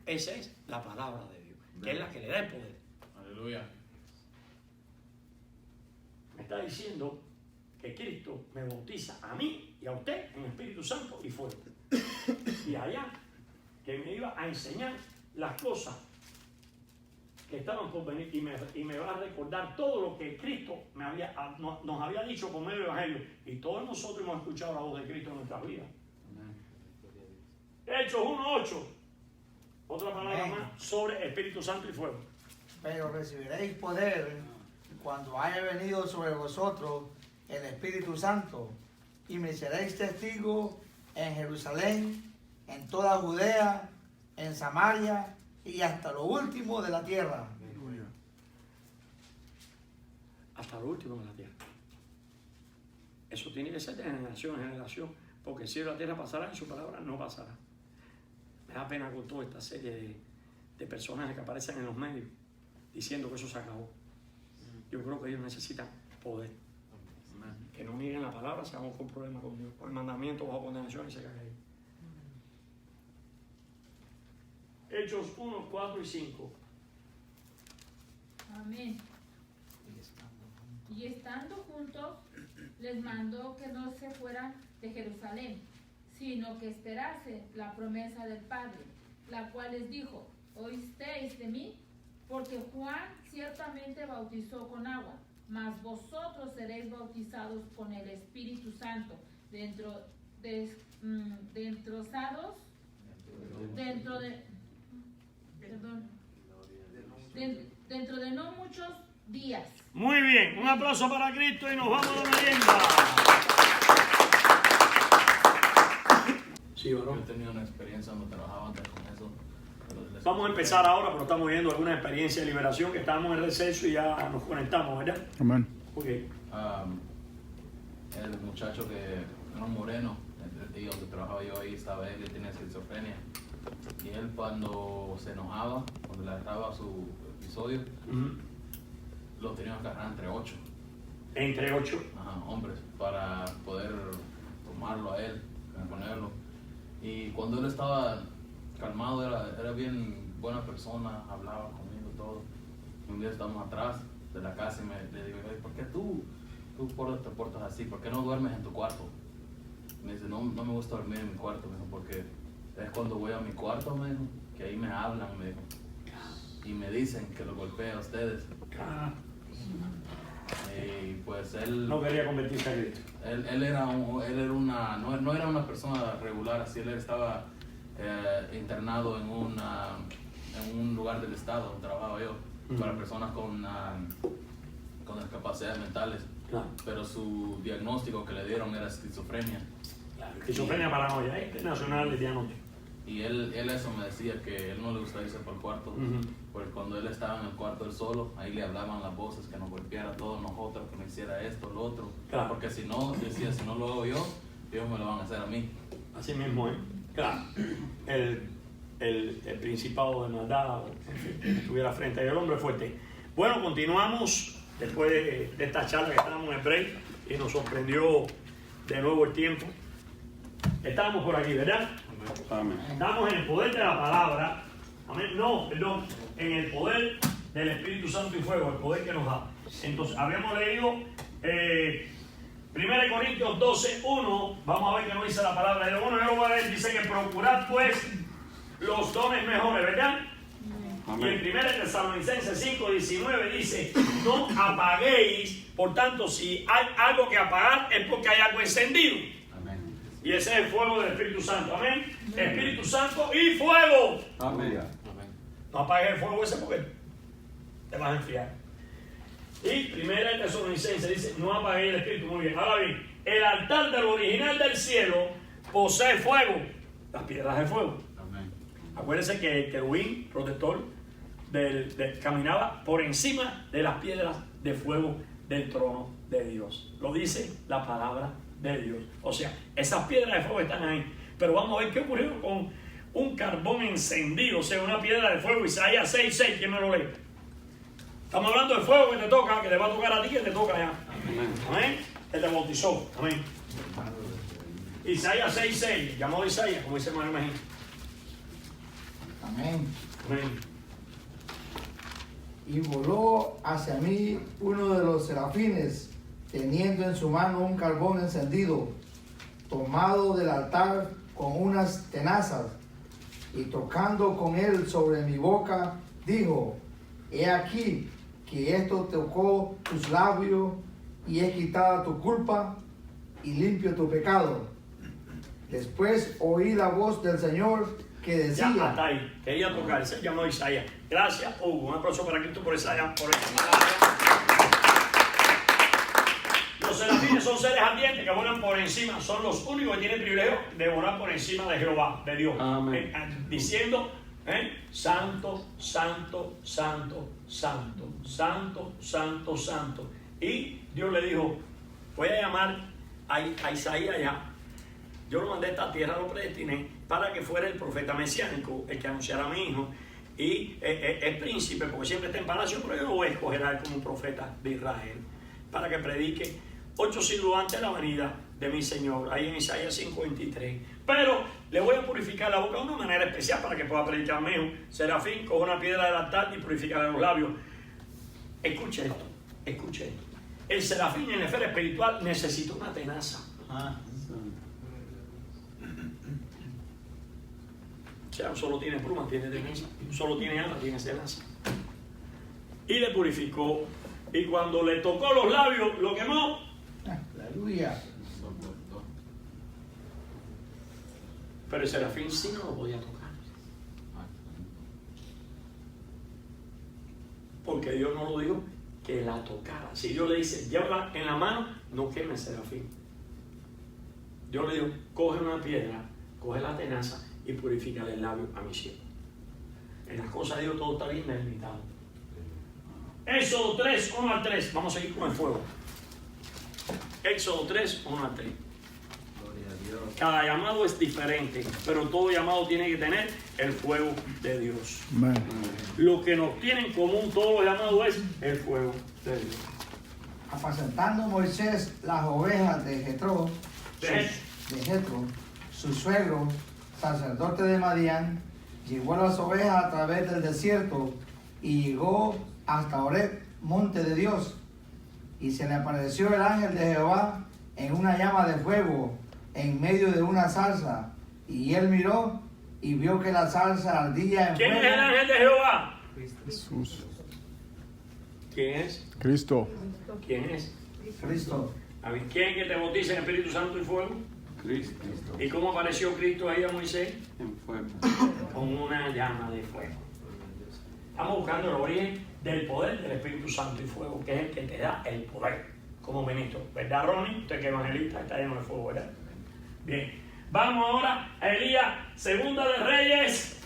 esa es la palabra de Dios, que es la que le da el poder. Aleluya. Me está diciendo que Cristo me bautiza a mí y a usted en Espíritu Santo y fuego. Y allá, que me iba a enseñar las cosas que estaban por venir y me va a recordar todo lo que Cristo nos había dicho por medio del Evangelio. Y todos nosotros hemos escuchado la voz de Cristo en nuestras vidas. Hechos 1:8. Otra palabra más sobre Espíritu Santo y fuego. Pero recibiréis poder cuando haya venido sobre vosotros el Espíritu Santo, y me seréis testigos en Jerusalén, en toda Judea, en Samaria y hasta lo último de la tierra. Aleluya. Hasta lo último de la tierra. Eso tiene que ser de generación en generación, porque el cielo y la tierra pasarán y su palabra no pasará. Me da pena con toda esta serie de personajes que aparecen en los medios diciendo que eso se acabó. Yo creo que ellos necesitan poder. Que no miren la palabra, se hagan con problemas con Dios, con el mandamiento bajo condenación y se caigan. Hechos 1, 4 y 5. Amén. Y estando juntos, les mandó que no se fueran de Jerusalén, sino que esperase la promesa del Padre, la cual les dijo: ¿oísteis de mí? Porque Juan ciertamente bautizó con agua, mas vosotros seréis bautizados con el Espíritu Santo dentro de no muchos días. Muy bien, un aplauso para Cristo y nos vamos a la merienda. Sí, Yo varón. he tenido una experiencia cuando trabajaba antes con eso. Vamos a empezar ahora, pero estamos viendo alguna experiencia de liberación, que estábamos en receso y ya nos conectamos, ¿verdad? Amén. Ok. El muchacho que era un moreno, el tío que trabajaba yo ahí, estaba él tenía esquizofrenia. Y él cuando se enojaba, cuando le agarraba su episodio, lo teníamos que agarrar entre 8. Entre 8. Hombres, para poder tomarlo a él, ponerlo. Y cuando él estaba calmado, era bien buena persona, hablaba conmigo todo. Y un día estábamos atrás de la casa y le digo: ¿por qué tú te portas así? ¿Por qué no duermes en tu cuarto? Me dice: no me gusta dormir en mi cuarto, me dijo, porque es cuando voy a mi cuarto, me dijo, que ahí me hablan, me dijo, y me dicen que lo golpeé a ustedes. Y pues él No quería convertirse a Cristo. no era una persona regular, así. Él estaba internado en un lugar del estado donde trabajaba yo, para personas con discapacidades mentales. Claro. Pero su diagnóstico que le dieron era esquizofrenia. Esquizofrenia paranoia, internacional de diagnóstico. Y él eso me decía que él no le gustaba irse por el cuarto, porque cuando él estaba en el cuarto él solo, ahí le hablaban las voces que nos golpeara a todos nosotros, que me hiciera esto, lo otro. Claro. Porque si no, decía, si no lo hago yo, ellos me lo van a hacer a mí. Así mismo, claro. El principado de maldad, en fin, que estuviera frente a él, el hombre fuerte. Bueno, continuamos después de esta charla que estábamos en el break y nos sorprendió de nuevo el tiempo. Estábamos por aquí, ¿verdad? Amén. Estamos en el poder de la palabra. Amén. No, perdón. En el poder del Espíritu Santo y fuego, el poder que nos da. Entonces, habíamos leído 1 Corintios 12:1. Vamos a ver qué nos dice la palabra. Yo lo voy a leer. Dice que procurad pues los dones mejores, ¿verdad? Amén. Y en 1 Tesalonicenses 5:19 dice: no apaguéis. Por tanto, si hay algo que apagar, es porque hay algo encendido. Y ese es el fuego del Espíritu Santo. Amén. Espíritu Santo y fuego. Amén. No apagues el fuego ese porque te vas a enfriar. Y 1 Tesalonicenses dice: no apaguéis el Espíritu. Muy bien. Ahora bien, el altar del original del cielo posee fuego. Las piedras de fuego. Amén. Acuérdense que el querubín protector caminaba por encima de las piedras de fuego del trono de Dios. Lo dice la palabra de Dios. O sea, esas piedras de fuego están ahí. Pero vamos a ver qué ocurrió con un carbón encendido, o sea, una piedra de fuego. Isaías 6:6, ¿quién me lo lee? Estamos hablando del fuego que te toca, que te va a tocar a ti, que te toca ya. Amén. Que te bautizó. Amén. Isaías 6:6, llamado Isaías, como dice Manuel Mejía. Amén. Amén. Y voló hacia mí uno de los serafines, teniendo en su mano un carbón encendido, tomado del altar con unas tenazas, y tocando con él sobre mi boca, dijo: he aquí que esto tocó tus labios, y es quitada tu culpa, y limpio tu pecado. Después oí la voz del Señor que decía... Ya, hasta ahí. Quería tocar, se llamó Isaías. Gracias, Hugo. Un aplauso para Cristo por Isaías, por esta palabra. Los serafines son seres ardientes que volan por encima, son los únicos que tienen el privilegio de volar por encima de Jehová, de Dios. Amén. Diciendo, santo, santo, santo, santo, santo, santo, santo. Y Dios le dijo: voy a llamar a Isaías ya. Yo lo mandé a esta tierra, lo predestiné para que fuera el profeta mesiánico, el que anunciara a mi hijo. Y el príncipe, porque siempre está en palacio, pero yo lo voy a escoger a él como un profeta de Israel, para que predique 8 siglos antes de la venida de mi Señor, ahí en Isaías 53. Pero le voy a purificar la boca de una manera especial para que pueda predicar mi hijo. Serafín, coge una piedra del altar y purificarle los labios. Escuche esto, escuche esto. El serafín en la esfera espiritual necesita una tenaza. O sea, solo tiene plumas, tiene tenaza. Solo tiene alas, tiene tenaza. Y le purificó. Y cuando le tocó los labios, lo quemó. Aleluya. Pero el serafín sí no lo podía tocar. Porque Dios no lo dijo que la tocara. Si Dios le dice, llévala en la mano, no queme el serafín. Dios le dijo, coge una piedra, coge la tenaza y purifícale el labio a mi siervo. En las cosas de Dios todo está bien delimitado. Éxodo 3, 1 al 3. Vamos a seguir con el fuego. Éxodo 3, 1 al 3. Cada llamado es diferente, pero todo llamado tiene que tener el fuego de Dios. Amén. Lo que nos tiene en común todos los llamados es el fuego de Dios. Apacentando Moisés las ovejas de Jetro, su suegro, sacerdote de Madián, llevó las ovejas a través del desierto y llegó hasta Horeb, monte de Dios. Y se le apareció el ángel de Jehová en una llama de fuego en medio de una zarza. Y él miró y vio que la zarza ardía en ¿Quién fuego. es el ángel de Jehová? Jesús. ¿Quién es? Cristo. ¿Quién es? Cristo. A ver, ¿quién es que te bautiza en Espíritu Santo y fuego? Cristo ¿Y cómo apareció Cristo ahí a Moisés? en fuego. Con una llama de fuego. Estamos buscando el origen del poder del Espíritu Santo y fuego, que es el que te da el poder como ministro. ¿Verdad, Ronnie? Usted que es evangelista está lleno de fuego, ¿verdad? Bien. Vamos ahora a Elías, Segunda de Reyes,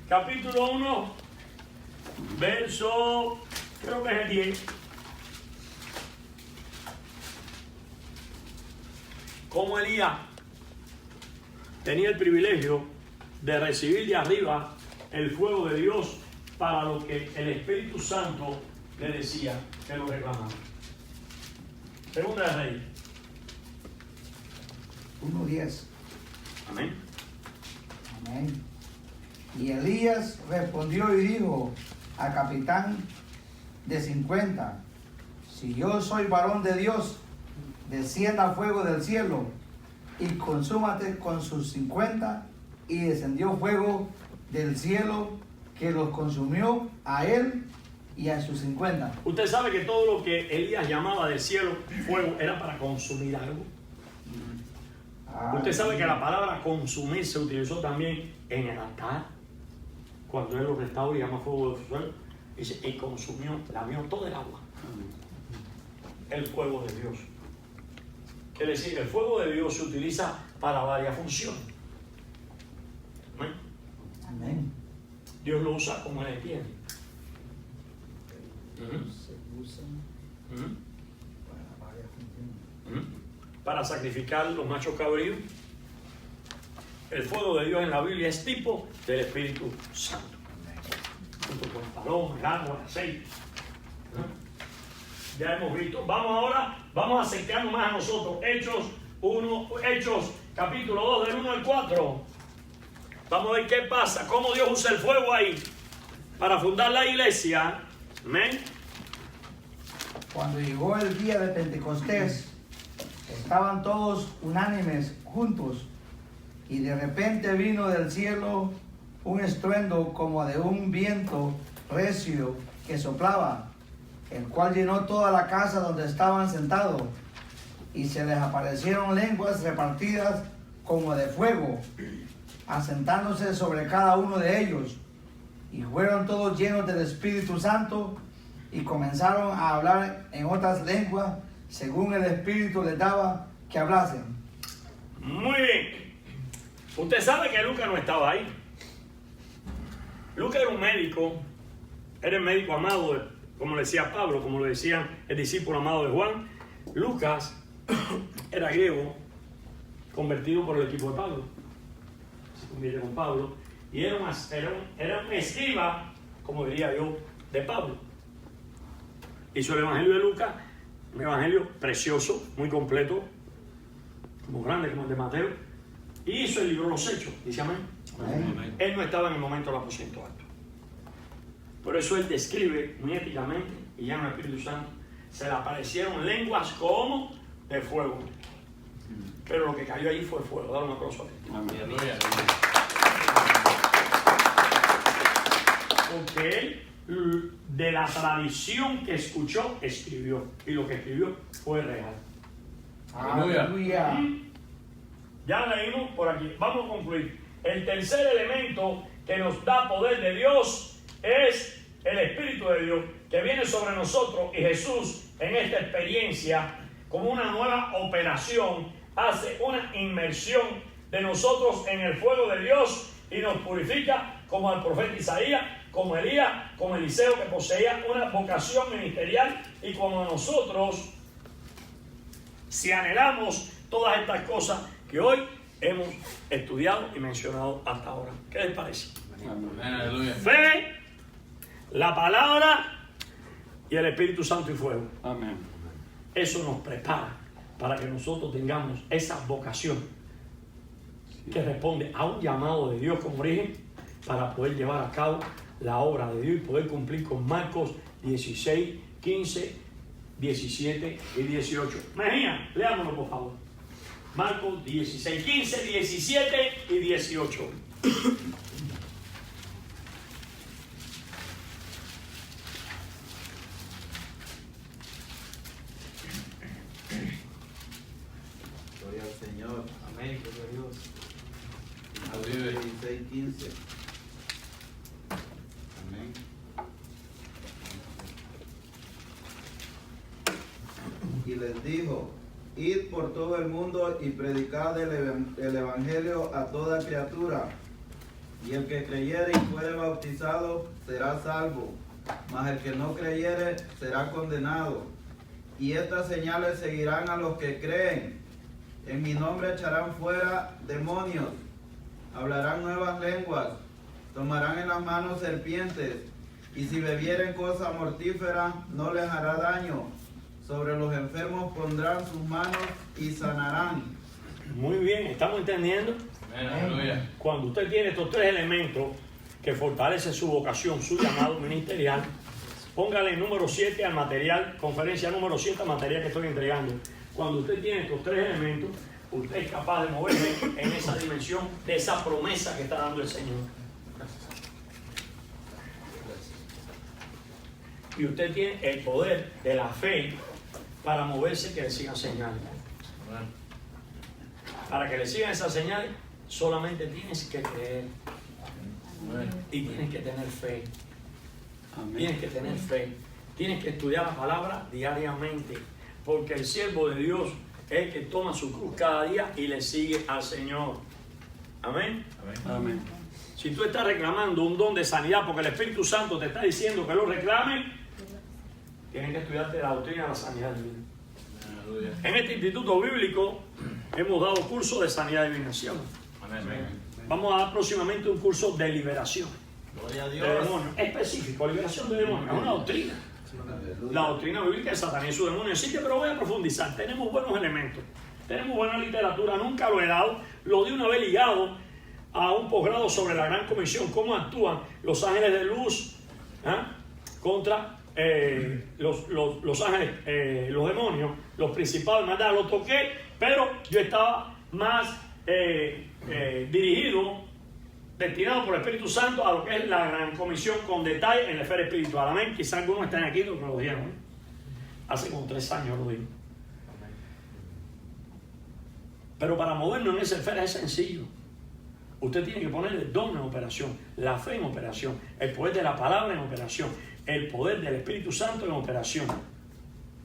capítulo 1, verso, creo que es el 10. Como Elías tenía el privilegio de recibir de arriba el fuego de Dios para lo que el Espíritu Santo le decía que lo reclamaba. Segunda de Reyes. 1:10. Amén. Amén. Y Elías respondió y dijo al capitán de 50, si yo soy varón de Dios, descienda fuego del cielo y consúmate con sus 50. Y descendió fuego del cielo que los consumió a él y a sus 50. Usted sabe que todo lo que Elías llamaba del cielo fuego era para consumir algo. Usted sabe que la palabra consumir se utilizó también en el altar. Cuando él lo restaura y llama fuego del suelo, dice, y consumió, lamió todo el agua. El fuego de Dios. Quiere decir, el fuego de Dios se utiliza para varias funciones. Amén. Amén. Dios lo usa como él entiende. Se usa para varias funciones. Para sacrificar los machos cabríos. El fuego de Dios en la Biblia es tipo del Espíritu Santo. Junto con paloma, el agua, el aceite. Ya hemos visto. Vamos a acercarnos más a nosotros. Hechos capítulo 2 del 1 al 4. Vamos a ver qué pasa, cómo Dios usa el fuego ahí para fundar la iglesia. Amén. Cuando llegó el día de Pentecostés, estaban todos unánimes juntos, y de repente vino del cielo un estruendo como de un viento recio que soplaba, el cual llenó toda la casa donde estaban sentados, y se les aparecieron lenguas repartidas como de fuego, asentándose sobre cada uno de ellos, y fueron todos llenos del Espíritu Santo, y comenzaron a hablar en otras lenguas, según el Espíritu les daba que hablasen. Muy bien. Usted sabe que Lucas no estaba ahí. Lucas era un médico, era el médico amado, como le decía Pablo, como le decía el discípulo amado de Juan. Lucas era griego, convertido por el equipo de Pablo. Se convierte con Pablo. Y era un escriba, como diría yo, de Pablo. Hizo el Evangelio de Lucas, un evangelio precioso, muy completo, como grande como el de Mateo. Y hizo el libro Los Hechos, dice amén. Amén. Él no estaba en el momento del aposento alto. Por eso él describe muy éticamente, y llama al Espíritu Santo, se le aparecieron lenguas como de fuego. Pero lo que cayó allí fue fuego. Dale un aplauso a él. Porque él, de la tradición que escuchó, escribió. Y lo que escribió fue real. Aleluya. Ya leímos por aquí. Vamos a concluir. El tercer elemento que nos da poder de Dios es el Espíritu de Dios que viene sobre nosotros, y Jesús en esta experiencia, como una nueva operación, hace una inmersión de nosotros en el fuego de Dios y nos purifica, como al profeta Isaías, como Elías, como Eliseo, que poseía una vocación ministerial, y como nosotros, si anhelamos todas estas cosas que hoy hemos estudiado y mencionado hasta ahora. ¿Qué les parece? Aleluya. Fe, la palabra y el Espíritu Santo y fuego. Amén. Eso nos prepara para que nosotros tengamos esa vocación que responde a un llamado de Dios como origen, para poder llevar a cabo la obra de Dios y poder cumplir con Marcos 16, 15, 17 y 18. Mejía, leámoslo por favor. Marcos 16, 15, 17 y 18. Gloria al Señor. Amén, gloria a Dios. Mateo 16, 15. Amén. y les dijo: Id por todo el mundo y predicad el evangelio a toda criatura. Y el que creyere y fuere bautizado será salvo, mas el que no creyere será condenado. Y estas señales seguirán a los que creen: en mi nombre echarán fuera demonios, hablarán nuevas lenguas, tomarán en las manos serpientes, y si bebieren cosa mortífera no les hará daño. Sobre los enfermos pondrán sus manos y sanarán. Muy bien, ¿estamos entendiendo? Aleluya. Cuando usted tiene estos tres elementos que fortalecen su vocación, su llamado ministerial, póngale número 7 al material, conferencia número 7 al material que estoy entregando. Cuando usted tiene estos tres elementos, usted es capaz de moverse en esa dimensión de esa promesa que está dando el Señor. Y usted tiene el poder de la fe para moverse, que le sigan señales. Para que le sigan esas señales, solamente tienes que creer. Y tienes que tener fe. Tienes que tener fe. Tienes que estudiar la palabra diariamente. Porque el siervo de Dios es el que toma su cruz cada día y le sigue al Señor. Amén. Amén. Si tú estás reclamando un don de sanidad porque el Espíritu Santo te está diciendo que lo reclame, tienes que estudiarte la doctrina de la sanidad divina. En este instituto bíblico hemos dado cursos de sanidad y divinación. Vamos a dar próximamente un curso de liberación. Gloria a De Dios. demonios. Específico, liberación de demonios. Es una doctrina. La doctrina bíblica de Satanás y su demonio existe, pero voy a profundizar. Tenemos buenos elementos. Tenemos buena literatura. Nunca lo he dado. Lo de una vez ligado a un posgrado sobre la gran comisión. Cómo actúan los ángeles de luz contra los ángeles, los demonios, los principados. Lo toqué, pero yo estaba más dirigido, destinado por el Espíritu Santo a lo que es la gran comisión con detalle en la esfera espiritual. Amén. Quizás algunos estén aquí porque lo dieron. Hace como 3 años lo digo. Pero para movernos en esa esfera es sencillo. Usted tiene que poner el don en operación, la fe en operación, el poder de la palabra en operación, el poder del Espíritu Santo en operación.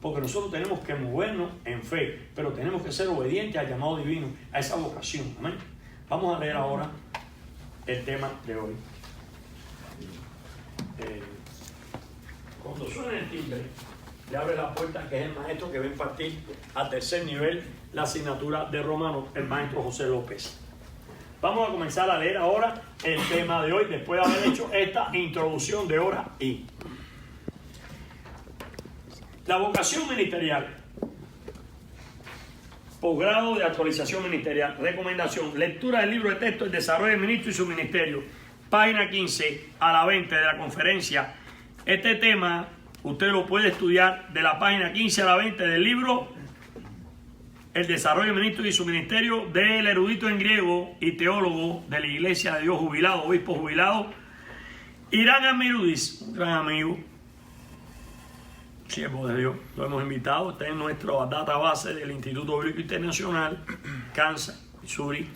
Porque nosotros tenemos que movernos en fe, pero tenemos que ser obedientes al llamado divino, a esa vocación. Amén. Vamos a leer ahora el tema de hoy. Cuando suena el timbre, le abre la puerta, que es el maestro que va a impartir a tercer nivel la asignatura de Romanos, el maestro José López. Vamos a comenzar a leer ahora el tema de hoy, después de haber hecho esta introducción de hora y. La vocación ministerial. Posgrado de actualización ministerial. Recomendación. Lectura del libro de texto El desarrollo del ministro y su ministerio. Página 15 a la 20 de la conferencia. Este tema usted lo puede estudiar de la página 15 a la 20 del libro El desarrollo del ministro y su ministerio, del erudito en griego y teólogo de la Iglesia de Dios jubilado, obispo jubilado, Irán Amirudis, un gran amigo, siervo de Dios. Lo hemos invitado, está en nuestra database del Instituto Bíblico Internacional, Kansas, Missouri.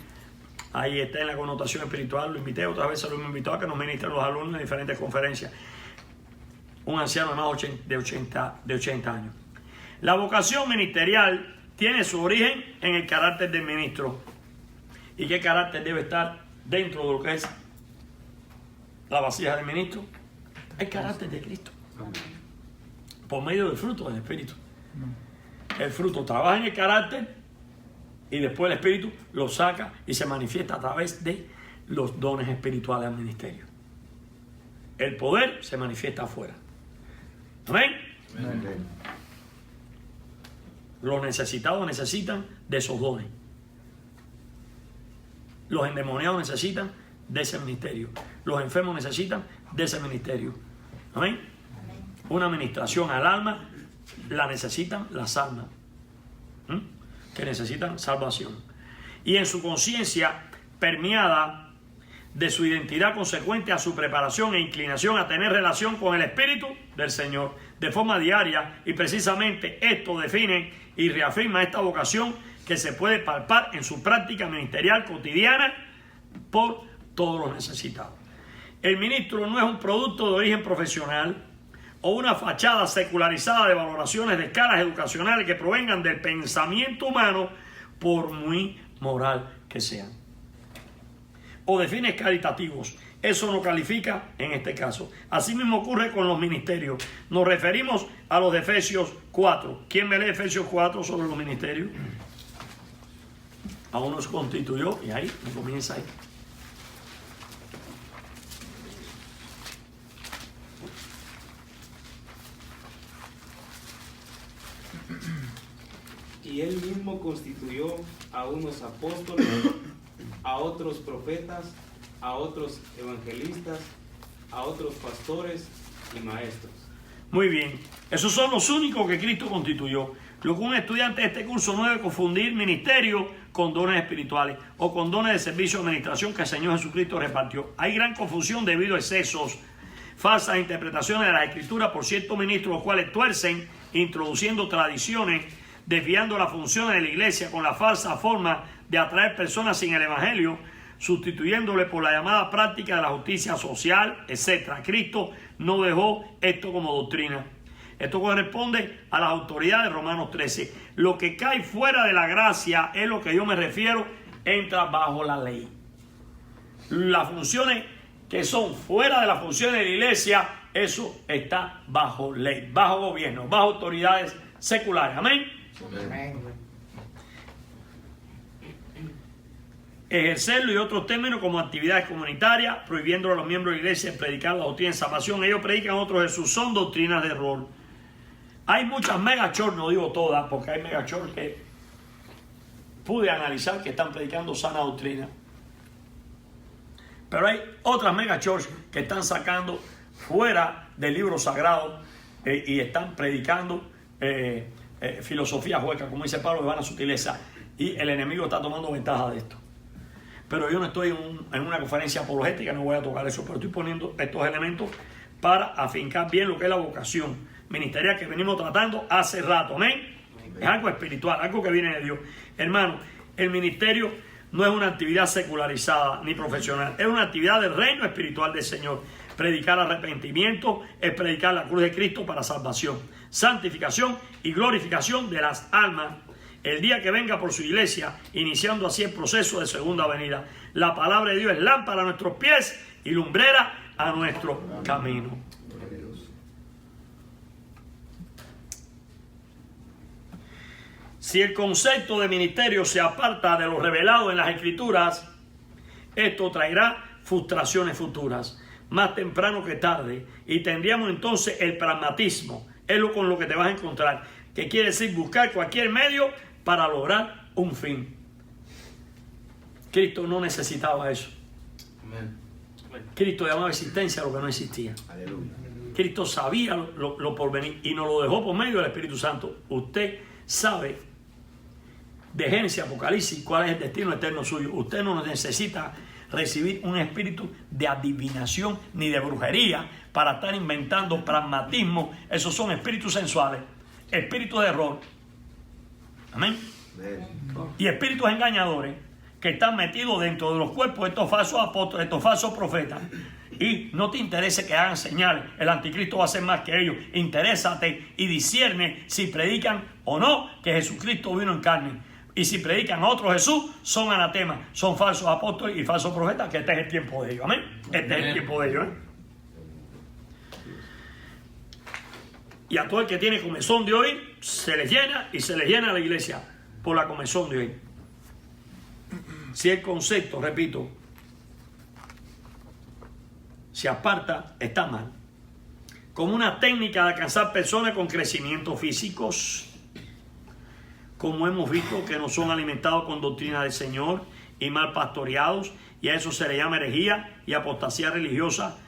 Ahí está en la connotación espiritual. Lo invité, otras veces lo hemos invitado a que nos ministren los alumnos en diferentes conferencias. Un anciano de más de 80 años. La vocación ministerial tiene su origen en el carácter del ministro. ¿Y qué carácter debe estar dentro de lo que es la vasija del ministro? El carácter de Cristo. Por medio del fruto del Espíritu. El fruto trabaja en el carácter y después el Espíritu lo saca y se manifiesta a través de los dones espirituales al ministerio. El poder se manifiesta afuera. ¿Amén? Amén. Los necesitados necesitan de esos dones. Los endemoniados necesitan de ese ministerio. Los enfermos necesitan de ese ministerio. Amén. Una administración al alma la necesitan las almas que necesitan salvación. Y en su conciencia permeada de su identidad consecuente a su preparación e inclinación a tener relación con el Espíritu del Señor de forma diaria, y precisamente esto define y reafirma esta vocación que se puede palpar en su práctica ministerial cotidiana por todos los necesitados. El ministro no es un producto de origen profesional o una fachada secularizada de valoraciones de escalas educacionales que provengan del pensamiento humano, por muy moral que sean. O de fines caritativos. Eso no califica en este caso. Asimismo ocurre con los ministerios. Nos referimos a los de Efesios 4. ¿Quién me lee Efesios 4 sobre los ministerios? A uno se constituyó y ahí comienza ahí. Y él mismo constituyó a unos apóstoles, a otros profetas, a otros evangelistas, a otros pastores y maestros. Muy bien, esos son los únicos que Cristo constituyó. Lo que un estudiante de este curso no debe confundir ministerio con dones espirituales o con dones de servicio de administración que el Señor Jesucristo repartió. Hay gran confusión debido a excesos, falsas interpretaciones de las Escrituras por ciertos ministros, los cuales tuercen, introduciendo tradiciones, desviando las funciones de la iglesia con la falsa forma de atraer personas sin el Evangelio, sustituyéndole por la llamada práctica de la justicia social, etc. Cristo no dejó esto como doctrina. Esto corresponde a las autoridades de Romanos 13. Lo que cae fuera de la gracia es lo que yo me refiero, entra bajo la ley. Las funciones que son fuera de las funciones de la iglesia, eso está bajo ley, bajo gobierno, bajo autoridades seculares. Amén. Ejercerlo y otros términos como actividades comunitarias, prohibiendo a los miembros de la iglesia predicar la doctrina de salvación. Ellos predican otros Jesús, son doctrinas de error. Hay muchas megachurch, no digo todas, porque hay megachurch que pude analizar que están predicando sana doctrina. Pero hay otras megachurch que están sacando fuera del libro sagrado y están predicando filosofía hueca, como dice Pablo, de vana sutileza, y el enemigo está tomando ventaja de esto. Pero yo no estoy en una conferencia apologética, no voy a tocar eso, pero estoy poniendo estos elementos para afincar bien lo que es la vocación ministerial que venimos tratando hace rato. Amén. Es algo espiritual, algo que viene de Dios. Hermano, el ministerio no es una actividad secularizada ni profesional, es una actividad del reino espiritual del Señor. Predicar arrepentimiento es predicar la cruz de Cristo para salvación, santificación y glorificación de las almas el día que venga por su iglesia, iniciando así el proceso de segunda venida. La palabra de Dios es lámpara a nuestros pies y lumbrera a nuestro camino. Si el concepto de ministerio se aparta de lo revelado en las Escrituras, esto traerá frustraciones futuras, más temprano que tarde, y tendríamos entonces el pragmatismo. Es lo con lo que te vas a encontrar, que quiere decir buscar cualquier medio para lograr un fin. Cristo no necesitaba eso. Amén. Cristo llamaba existencia a lo que no existía. Aleluya. Cristo sabía lo por venir y nos lo dejó por medio del Espíritu Santo. Usted sabe de Génesis, Apocalipsis cuál es el destino eterno suyo. Usted no necesita recibir un espíritu de adivinación ni de brujería para estar inventando pragmatismo. Esos son espíritus sensuales, espíritus de error. Amén. Y espíritus engañadores que están metidos dentro de los cuerpos de estos falsos apóstoles, estos falsos profetas. Y no te interese que hagan señales, el anticristo va a ser más que ellos. Interésate y discierne si predican o no que Jesucristo vino en carne. Y si predican a otro Jesús, son anatemas, son falsos apóstoles y falsos profetas, que este es el tiempo de ellos. Amén. Este es el tiempo de ellos. Y a todo el que tiene comezón de oír, se les llena y se les llena la iglesia por la comezón de oír. Si el concepto, repito, se aparta, está mal. Como una técnica de alcanzar personas con crecimientos físicos, como hemos visto que no son alimentados con doctrina del Señor y mal pastoreados, y a eso se le llama herejía y apostasía religiosa,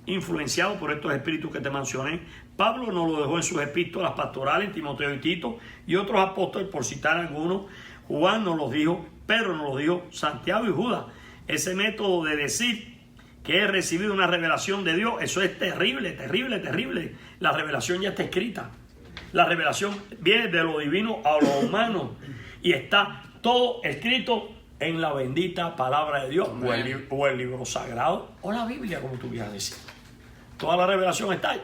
influenciado por estos espíritus que te mencioné. Pablo nos lo dejó en sus epístolas pastorales, en Timoteo y Tito, y otros apóstoles, por citar algunos. Juan nos los dijo, Pedro nos los dijo, Santiago y Judas. Ese método de decir que he recibido una revelación de Dios, eso es terrible, terrible, terrible. La revelación ya está escrita. La revelación viene de lo divino a lo humano y está todo escrito en la bendita palabra de Dios, o el libro sagrado, o la Biblia, como tú quieras decir. Toda la revelación está ahí.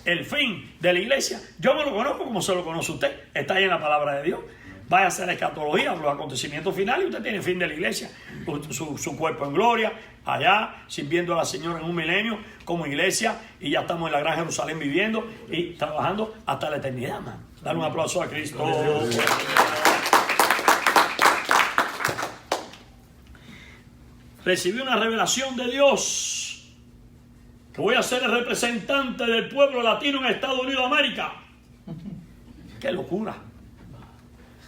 el fin de la iglesia? Yo me lo conozco como se lo conoce usted. Está ahí en la palabra de Dios. Vaya a hacer la escatología, los acontecimientos finales, y usted tiene el fin de la iglesia. Su cuerpo en gloria, allá, sirviendo a la Señora en un milenio, como iglesia, y ya estamos en la Gran Jerusalén viviendo y trabajando hasta la eternidad, man. Dale un aplauso a Cristo. Recibí una revelación de Dios que voy a ser el representante del pueblo latino en Estados Unidos de América. ¡Qué locura!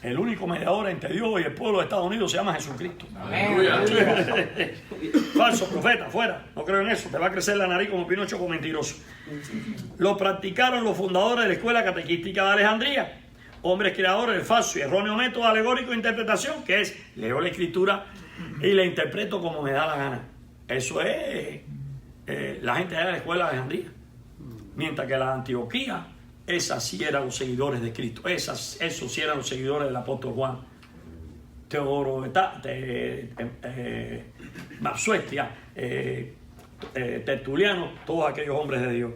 El único mediador entre Dios y el pueblo de Estados Unidos se llama Jesucristo. Falso profeta, fuera. No creo en eso. Te va a crecer la nariz como Pinocho con mentiroso. Lo practicaron los fundadores de la Escuela Catequística de Alejandría. Hombres creadores del falso y erróneo método alegórico de interpretación, que es, leo la escritura y la interpreto como me da la gana. Eso es la gente de la Escuela de Alejandría. Mientras que la Antioquía, esas sí eran los seguidores de Cristo. Esos sí eran los seguidores del apóstol Juan. Teodoro, Mapsuestia, Tertuliano, todos aquellos hombres de Dios.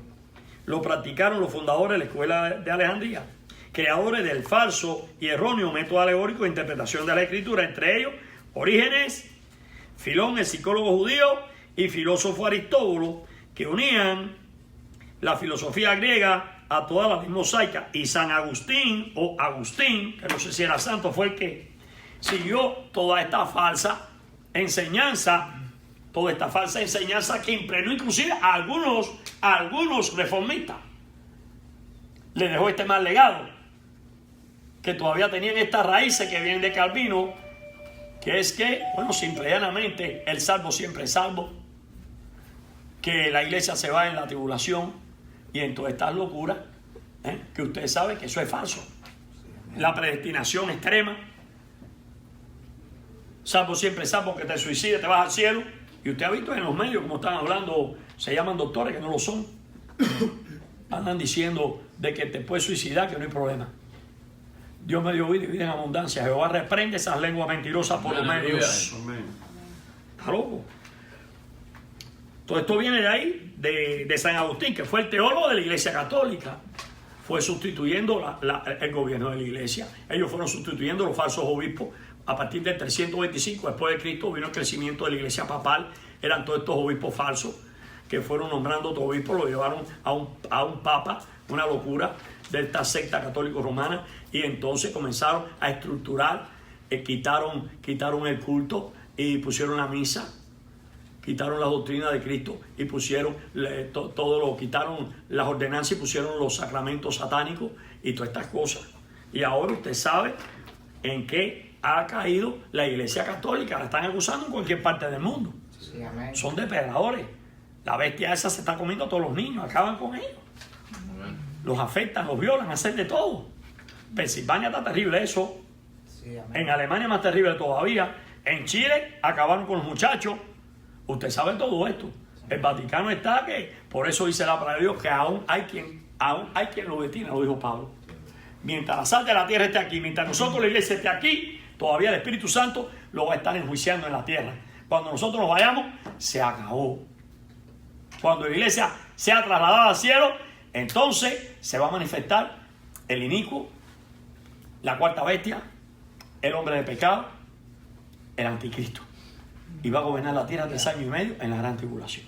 Lo practicaron los fundadores de la Escuela de Alejandría, creadores del falso y erróneo método alegórico de interpretación de la Escritura, entre ellos Orígenes, Filón, el psicólogo judío, y filósofo Aristóbulo, que unían la filosofía griega a toda la ley mosaica. Y San Agustín, o Agustín, que no sé si era santo, fue el que siguió toda esta falsa enseñanza que impregnó inclusive a algunos reformistas. Le dejó este mal legado, que todavía tenían estas raíces que vienen de Calvino, que es que, bueno, simple y llanamente, el salvo siempre es salvo, que la iglesia se va en la tribulación y en todas estas locuras, que usted sabe que eso es falso. La predestinación extrema, salvo siempre es salvo, que te suicides, te vas al cielo. Y usted ha visto en los medios como están hablando, se llaman doctores que no lo son, andan diciendo de que te puedes suicidar, que no hay problema. Dios me dio vida y vida en abundancia. Jehová reprende esas lenguas mentirosas por los medios. Está loco. Todo esto viene de ahí, de San Agustín, que fue el teólogo de la Iglesia Católica. Fue sustituyendo el gobierno de la Iglesia. Ellos fueron sustituyendo los falsos obispos. A partir del 325 después de Cristo vino el crecimiento de la Iglesia papal. Eran todos estos obispos falsos que fueron nombrando otros obispos, lo llevaron a un papa, una locura de esta secta católico-romana, y entonces comenzaron a estructurar, quitaron el culto y pusieron la misa, quitaron la doctrina de Cristo y pusieron quitaron las ordenanzas y pusieron los sacramentos satánicos y todas estas cosas. Y ahora usted sabe en qué ha caído la Iglesia Católica. La están acusando en cualquier parte del mundo. Sí, amén. Son depredadores. La bestia esa se está comiendo a todos los niños, acaban con ellos. Los afectan, los violan, hacen de todo. Pensilvania está terrible eso. Sí, amén. En Alemania más terrible todavía. En Chile acabaron con los muchachos. Usted sabe todo esto. El Vaticano está que, por eso dice la palabra de Dios, que aún hay quien lo detiene, lo dijo Pablo. Mientras la sal de la tierra esté aquí, mientras nosotros la iglesia esté aquí, todavía el Espíritu Santo lo va a estar enjuiciando en la tierra. Cuando nosotros nos vayamos, se acabó. Cuando la iglesia sea trasladada al cielo, entonces se va a manifestar el inicuo, la cuarta bestia, el hombre de pecado, el anticristo. Y va a gobernar la tierra 3 años y medio en la gran tribulación.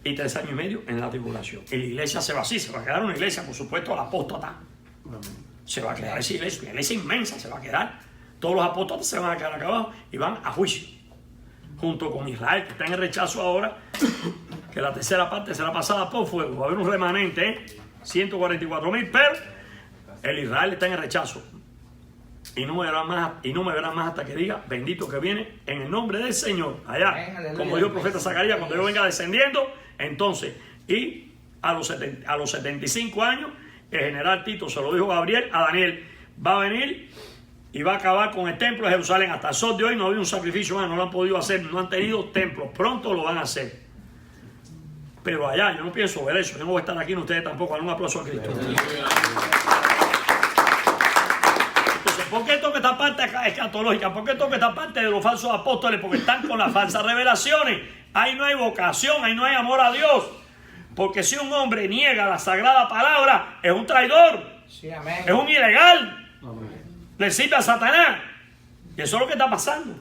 Y 3 años y medio en la tribulación. Y la iglesia se va así, se va a quedar una iglesia, por supuesto, la apóstata. Se va a quedar esa iglesia, una iglesia inmensa se va a quedar. Todos los apóstoles se van a quedar acá abajo y van a juicio. Junto con Israel, que está en el rechazo ahora, que la tercera parte será pasada por fuego. Va a haber un remanente, 144,000, pero el Israel está en el rechazo. Y no me verán más hasta que diga, bendito que viene en el nombre del Señor. Allá, como dijo el profeta Zacarías, cuando yo venga descendiendo, entonces, y a los 75 años, el general Tito se lo dijo Gabriel a Daniel, va a venir y va a acabar con el templo de Jerusalén. Hasta el sol de hoy no ha habido un sacrificio más, no lo han podido hacer, no han tenido templos, pronto lo van a hacer. Pero allá, yo no pienso ver eso, yo no voy a estar aquí, ni ustedes tampoco. Un aplauso a Cristo. ¿Por qué toca esta parte escatológica? ¿Por qué toca esta parte de los falsos apóstoles? Porque están con las falsas revelaciones. Ahí no hay vocación, ahí no hay amor a Dios. Porque si un hombre niega la sagrada palabra, es un traidor, Sí, amén. es un ilegal, le sirve a Satanás. Y eso es lo que está pasando.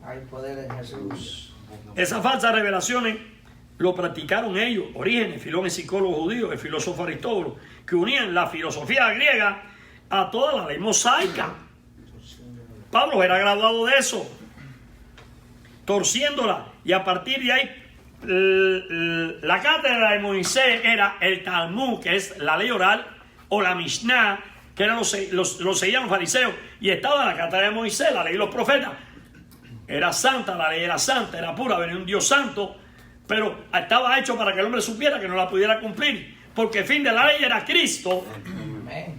Hay poder en Jesús. Esas falsas revelaciones lo practicaron ellos, Orígenes, Filón, el psicólogo judío, el filósofo Aristóbulo, que unían la filosofía griega a toda la ley mosaica. Pablo era graduado de eso, torciéndola, y a partir de ahí la cátedra de Moisés era el Talmud, que es la ley oral, o la Mishnah, que eran los seguían los fariseos, y estaba la cátedra de Moisés, la ley de los profetas. Era santa, la ley era santa, era pura, venía un Dios santo, pero estaba hecho para que el hombre supiera que no la pudiera cumplir, porque el fin de la ley era Cristo. Amén.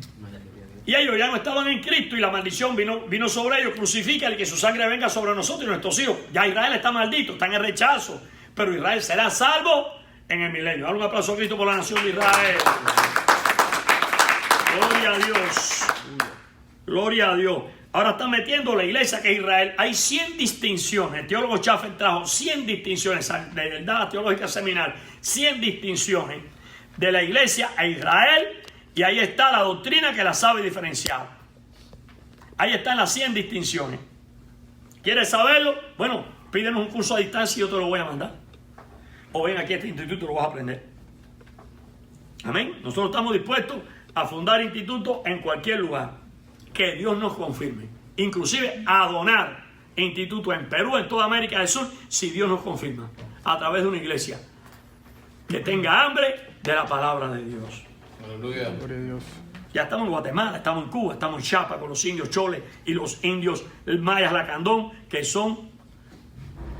Y ellos ya no estaban en Cristo y la maldición vino sobre ellos. Crucifícale, que su sangre venga sobre nosotros y nuestros hijos. Ya Israel está maldito, está en el rechazo, pero Israel será salvo en el milenio. Dale un aplauso a Cristo por la nación de Israel. Gloria a Dios. Gloria a Dios. Ahora están metiendo la iglesia que es Israel. Hay 100 distinciones. El teólogo Schaffer trajo 100 distinciones de verdad teológica seminal. 100 distinciones de la iglesia a Israel. Y ahí está la doctrina que la sabe diferenciar. Ahí están las 100 distinciones. ¿Quieres saberlo? Bueno, pídenos un curso a distancia y yo te lo voy a mandar. O ven aquí a este instituto y lo vas a aprender. Amén. Nosotros estamos dispuestos a fundar institutos en cualquier lugar que Dios nos confirme. Inclusive a donar institutos en Perú, en toda América del Sur, si Dios nos confirma. A través de una iglesia que tenga hambre de la palabra de Dios. Aleluya. Gloria a Dios. Ya estamos en Guatemala, estamos en Cuba, estamos en Chiapas con los indios choles y los indios mayas lacandón, que son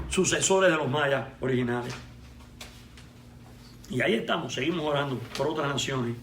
sucesores de los mayas originales. Y ahí estamos, seguimos orando por otras naciones.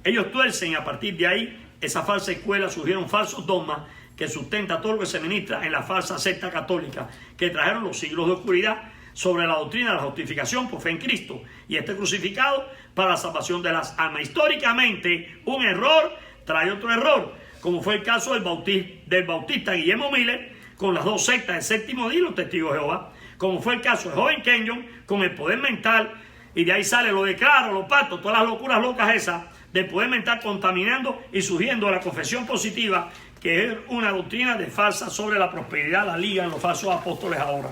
Ellos tuercen y a partir de ahí, esa falsa escuela, surgieron falsos dogmas que sustenta todo lo que se ministra en la falsa secta católica, que trajeron los siglos de oscuridad sobre la doctrina de la justificación por fe en Cristo y este crucificado para la salvación de las almas. Históricamente, un error trae otro error, como fue el caso del bautista Guillermo Miller con las dos sectas del séptimo día y los testigos de Jehová, como fue el caso de joven Kenyon con el poder mental, y de ahí sale lo de claro, los pactos, todas las locuras locas esas del poder mental, contaminando y surgiendo la confesión positiva, que es una doctrina de falsa sobre la prosperidad, la liga en los falsos apóstoles ahora.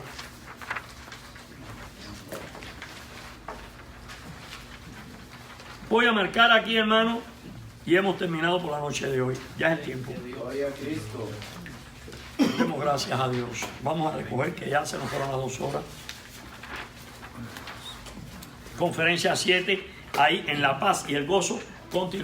Voy a marcar aquí, hermano, y hemos terminado por la noche de hoy. Ya es el tiempo. Gloria a Cristo. Demos gracias a Dios. Vamos a recoger que ya se nos fueron las 2 horas. Conferencia 7, ahí en La Paz y el Gozo continúa.